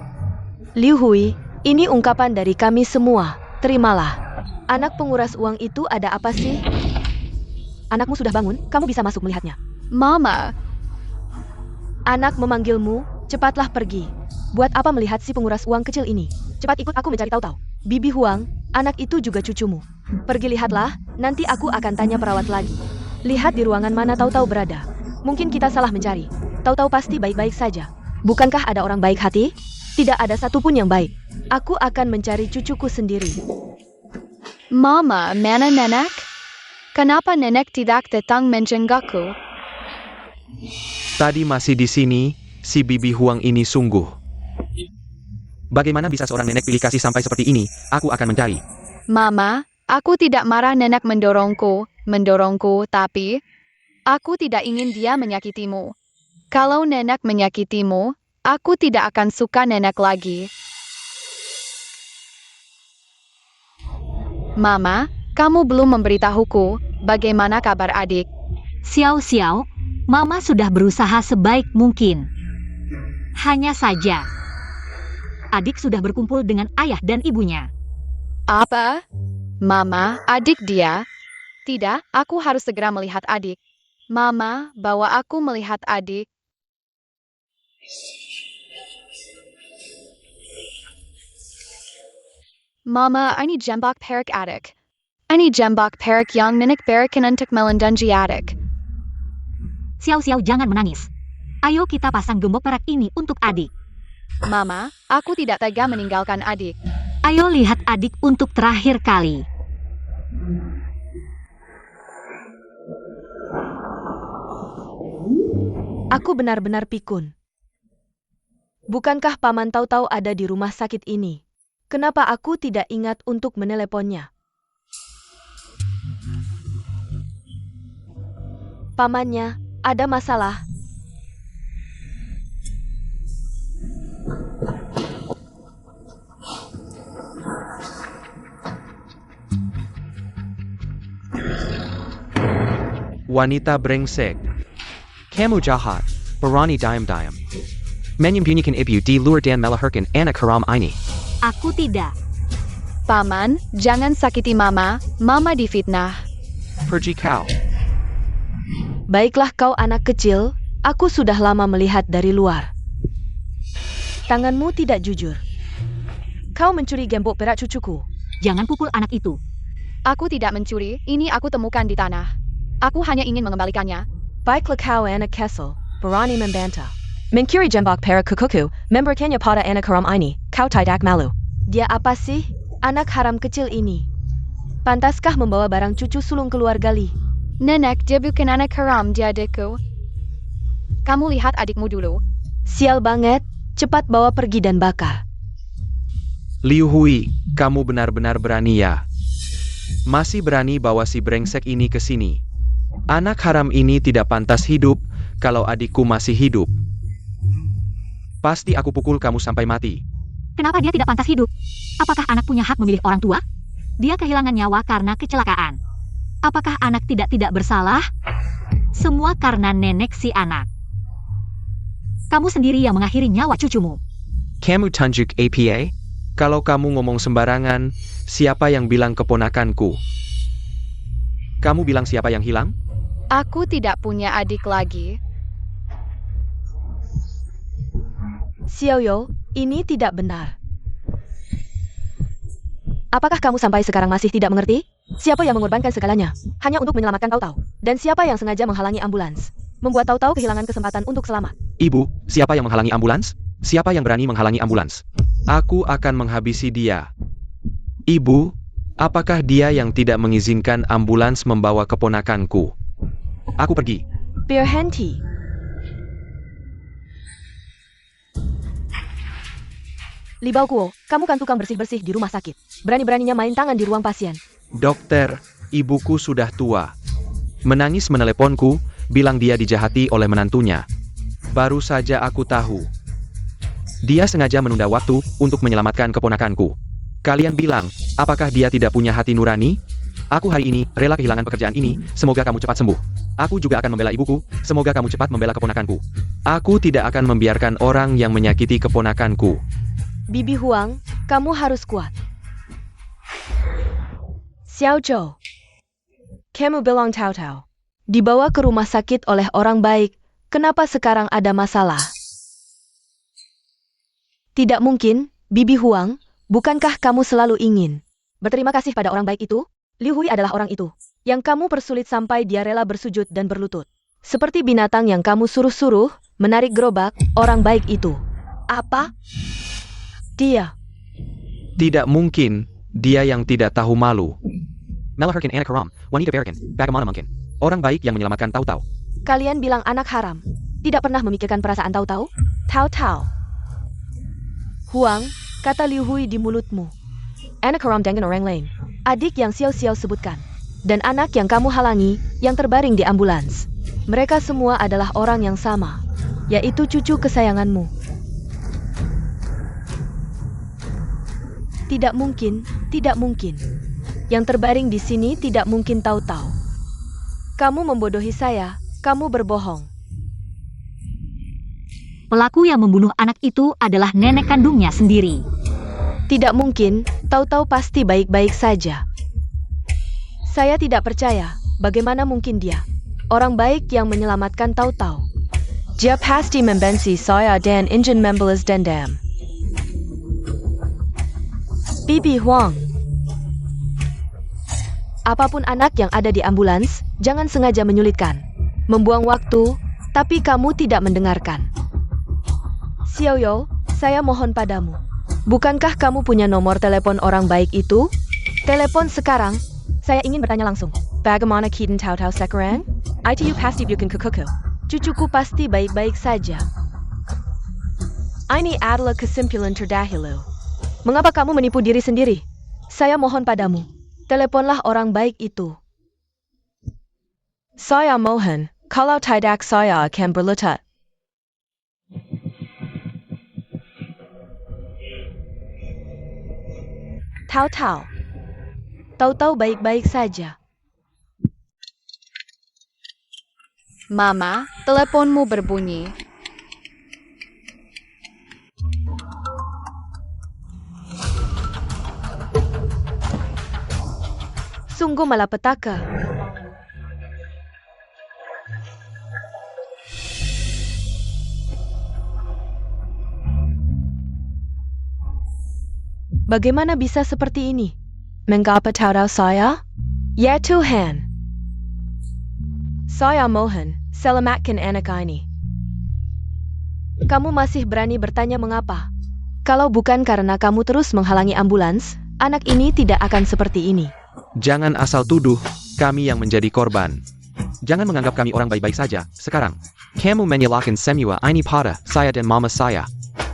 Liu Hui, ini ungkapan dari kami semua. Terimalah. Anak penguras uang itu ada apa sih? Anakmu sudah bangun, kamu bisa masuk melihatnya. Mama, Anak memanggilmu, cepatlah pergi. Buat apa melihat si penguras uang kecil ini? Cepat ikut aku mencari Tau. Bibi Huang, anak itu juga cucumu. Pergi lihatlah, nanti aku akan tanya perawat lagi. Lihat di ruangan mana Tau berada. Mungkin kita salah mencari. Tahu-tahu pasti baik-baik saja. Bukankah ada orang baik hati? Tidak ada satupun yang baik. Aku akan mencari cucuku sendiri. Mama, mana nenek? Kenapa nenek tidak datang menjengukku? Tadi masih di sini, si bibi Huang ini sungguh. Bagaimana bisa seorang nenek pilih kasih sampai seperti ini? Aku akan mencari. Mama, aku tidak marah nenek mendorongku, tapi aku tidak ingin dia menyakitimu. Kalau nenek menyakitimu, aku tidak akan suka nenek lagi. Mama, kamu belum memberitahuku, bagaimana kabar adik? Xiao Xiao, Mama sudah berusaha sebaik mungkin. Hanya saja, adik sudah berkumpul dengan ayah dan ibunya. Apa? Mama, adik dia? Tidak, aku harus segera melihat adik. Mama, bawa aku melihat adik. Mama, ini jambak perak adik. Ini jambak perak yang nenek berikan untuk melindungi adik. Xiao Xiao, jangan menangis. Ayo kita pasang gembok perak ini untuk adik. Mama, aku tidak tega meninggalkan adik. Ayo lihat adik untuk terakhir kali. Aku benar-benar pikun. Bukankah Paman tahu-tahu ada di rumah sakit ini? Kenapa aku tidak ingat untuk meneleponnya? Pamannya, ada masalah. Wanita brengsek. Kamu jahat, berani diam-diam. Menyembunyikan ibu di luar dan melahirkan anak haram ini. Aku tidak. Paman, jangan sakiti Mama, Mama difitnah. Pergi kau. Baiklah kau anak kecil, aku sudah lama melihat dari luar. Tanganmu tidak jujur. Kau mencuri gembok perak cucuku. Jangan pukul anak itu. Aku tidak mencuri, ini aku temukan di tanah. Aku hanya ingin mengembalikannya. Baiklah kau anak kesel, berani membantah. Mencuri gembok perak kukuku, memberikannya pada anak haram ini, kau tidak malu. Dia apa sih, anak haram kecil ini? Pantaskah membawa barang cucu sulung keluar gali? Nenek, dia bukan anak haram, dia adikku. Kamu lihat adikmu dulu. Sial banget, cepat bawa pergi dan bakar. Liu Hui, kamu benar-benar berani ya. Masih berani bawa si brengsek ini ke sini. Anak haram ini tidak pantas hidup kalau adikku masih hidup. Pasti aku pukul kamu sampai mati. Kenapa dia tidak pantas hidup? Apakah anak punya hak memilih orang tua? Dia kehilangan nyawa karena kecelakaan. Apakah anak tidak bersalah? Semua karena nenek si anak. Kamu sendiri yang mengakhiri nyawa cucumu. Kamu tunjuk APA? Kalau kamu ngomong sembarangan, siapa yang bilang keponakanku? Kamu bilang siapa yang hilang? Aku tidak punya adik lagi. Xiaoyo, ini tidak benar. Apakah kamu sampai sekarang masih tidak mengerti? Siapa yang mengorbankan segalanya hanya untuk menyelamatkan Tautau? Dan siapa yang sengaja menghalangi ambulans? Membuat Tautau kehilangan kesempatan untuk selamat. Ibu, siapa yang menghalangi ambulans? Siapa yang berani menghalangi ambulans? Aku akan menghabisi dia. Ibu, apakah dia yang tidak mengizinkan ambulans membawa keponakanku? Aku pergi. Berhenti. Li Baoguo, kamu kan tukang bersih-bersih di rumah sakit. Berani-beraninya main tangan di ruang pasien. Dokter, ibuku sudah tua. Menangis meneleponku, bilang dia dijahati oleh menantunya. Baru saja aku tahu. Dia sengaja menunda waktu untuk menyelamatkan keponakanku. Kalian bilang, apakah dia tidak punya hati nurani? Aku hari ini rela kehilangan pekerjaan ini, semoga kamu cepat sembuh. Aku juga akan membela ibuku, semoga kamu cepat membela keponakanku. Aku tidak akan membiarkan orang yang menyakiti keponakanku. Bibi Huang, kamu harus kuat. Xiao Zhou, kamu bilang Tautau dibawa ke rumah sakit oleh orang baik. Kenapa sekarang ada masalah? Tidak mungkin, Bibi Huang. Bukankah kamu selalu ingin berterima kasih pada orang baik itu? Liu Hui adalah orang itu yang kamu persulit sampai dia rela bersujud dan berlutut. Seperti binatang yang kamu suruh-suruh menarik gerobak orang baik itu. Apa? Dia. Tidak mungkin, dia yang tidak tahu malu. Melahirkan anak haram, wanita berikan, bagaimana mungkin? Orang baik yang menyelamatkan Tahu-Tahu. Kalian bilang anak haram. Tidak pernah memikirkan perasaan Tahu-Tahu? Tahu-Tahu. Huang, kata Liu Hui di mulutmu. Anak haram dengan orang lain. Adik yang Xiao-Xiao sebutkan. Dan anak yang kamu halangi, yang terbaring di ambulans. Mereka semua adalah orang yang sama, yaitu cucu kesayanganmu. Tidak mungkin, tidak mungkin. Yang terbaring di sini tidak mungkin Tahu-Tahu. Kamu membodohi saya, kamu berbohong. Pelaku yang membunuh anak itu adalah nenek kandungnya sendiri. Tidak mungkin, Tahu-Tahu pasti baik-baik saja. Saya tidak percaya, bagaimana mungkin dia? Orang baik yang menyelamatkan Tahu-Tahu. Dia pasti membenci saya dan ingin membalas dendam. Bibi Huang. Apapun anak yang ada di ambulans, jangan sengaja menyulitkan. Membuang waktu, tapi kamu tidak mendengarkan. Xiaoyo, saya mohon padamu. Bukankah kamu punya nomor telepon orang baik itu? Telepon sekarang. Saya ingin bertanya langsung. Bagaimana Kitten Tahu-Tahu sekarang? ITU pasti bukan kuku. Cucuku pasti baik-baik saja. Ini adalah kesimpulan terdahulu. Mengapa kamu menipu diri sendiri? Saya mohon padamu. Teleponlah orang baik itu. Saya mohon, kalau tidak saya akan berlutut. Tahu-Tahu. Tahu-Tahu baik-baik saja. Mama, teleponmu berbunyi. Sungguh malapetaka. Bagaimana bisa seperti ini? Mengapa Tahu-Tahu saya? Ya Tuhan. Saya mohon, selamatkan anak ini. Kamu masih berani bertanya mengapa? Kalau bukan karena kamu terus menghalangi ambulans, anak ini tidak akan seperti ini. Jangan asal tuduh, kami yang menjadi korban. Jangan menganggap kami orang baik-baik saja, sekarang. Kamu menyalahkan semua ini pada saya dan mama saya.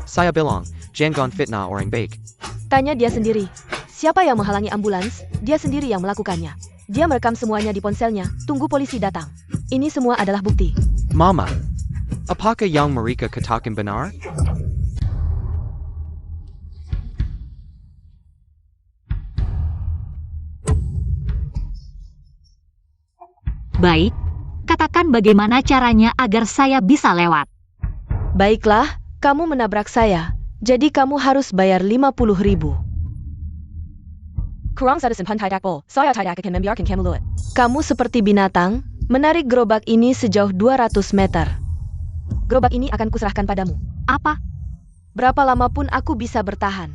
Saya bilang, jangan fitnah orang baik. Tanya dia sendiri. Siapa yang menghalangi ambulans? Dia sendiri yang melakukannya. Dia merekam semuanya di ponselnya, tunggu polisi datang. Ini semua adalah bukti. Mama, apakah yang mereka katakan benar? Baik, katakan bagaimana caranya agar saya bisa lewat. Baiklah, kamu menabrak saya. Jadi kamu harus bayar 50.000. Kurang satu simpan tidak bol. Saya tidak akan membiarkan kamu lewat. Kamu seperti binatang, menarik gerobak ini sejauh 200 meter. Gerobak ini akan kuserahkan padamu. Apa? Berapa lama pun aku bisa bertahan.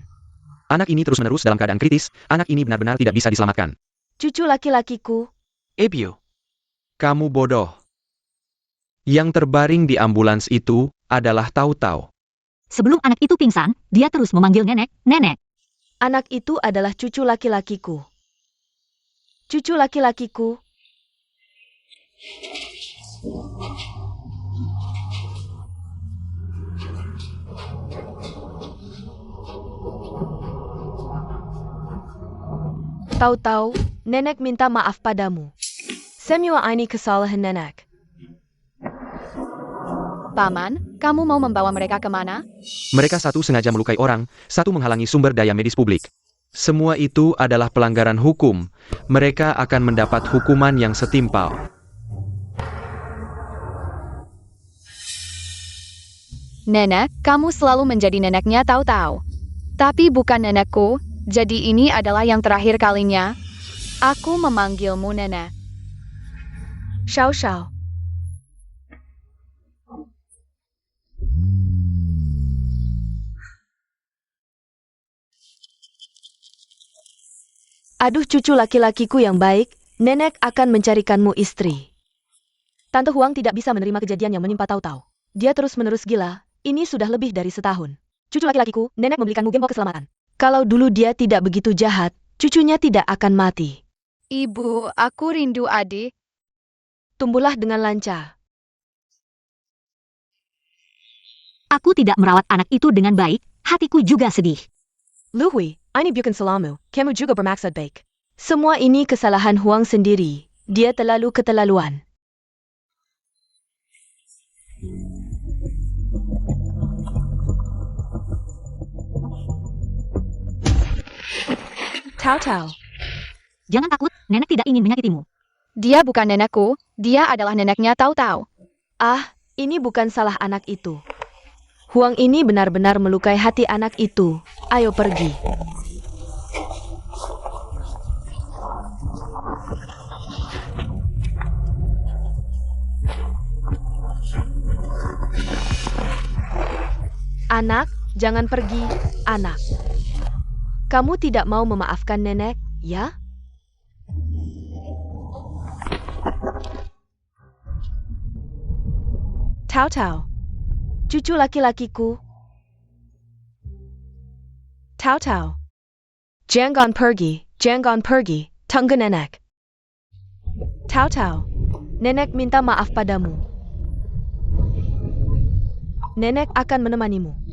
Anak ini terus-menerus dalam keadaan kritis, anak ini benar-benar tidak bisa diselamatkan. Cucu laki-lakiku. Ebio, kamu bodoh. Yang terbaring di ambulans itu adalah Tahu-Tahu. Sebelum anak itu pingsan, dia terus memanggil nenek, nenek. Anak itu adalah cucu laki-lakiku. Cucu laki-lakiku. Tahu-tahu, nenek minta maaf padamu. Semua ini kesalahan nenek. Paman, kamu mau membawa mereka kemana? Mereka satu sengaja melukai orang, satu menghalangi sumber daya medis publik. Semua itu adalah pelanggaran hukum. Mereka akan mendapat hukuman yang setimpal. Nenek, kamu selalu menjadi neneknya Tahu-Tahu. Tapi bukan nenekku, jadi ini adalah yang terakhir kalinya. Aku memanggilmu nenek. Xiao Xiao. Aduh cucu laki-lakiku yang baik, nenek akan mencarikanmu istri. Tante Huang tidak bisa menerima kejadian yang menimpa Tau Tau. Dia terus-menerus gila, ini sudah lebih dari setahun. Cucu laki-lakiku, nenek membelikanmu gembok keselamatan. Kalau dulu dia tidak begitu jahat, cucunya tidak akan mati. Ibu, aku rindu adik. Tumbuhlah dengan lancar. Aku tidak merawat anak itu dengan baik, hatiku juga sedih. Lu Hui, ini bukan salahmu, kamu juga bermaksud baik. Semua ini kesalahan Huang sendiri. Dia terlalu keterlaluan. Tau Tau. Jangan takut, nenek tidak ingin menyakitimu. Dia bukan nenekku, dia adalah neneknya Tau Tau. Ah, ini bukan salah anak itu. Huang ini benar-benar melukai hati anak itu. Ayo pergi. Anak, jangan pergi, anak. Kamu tidak mau memaafkan nenek, ya? Tau Tau. Cucu laki-lakiku. Tau Tau. Jangan pergi, tunggu nenek. Tau Tau. Nenek minta maaf padamu. Nenek akan menemanimu.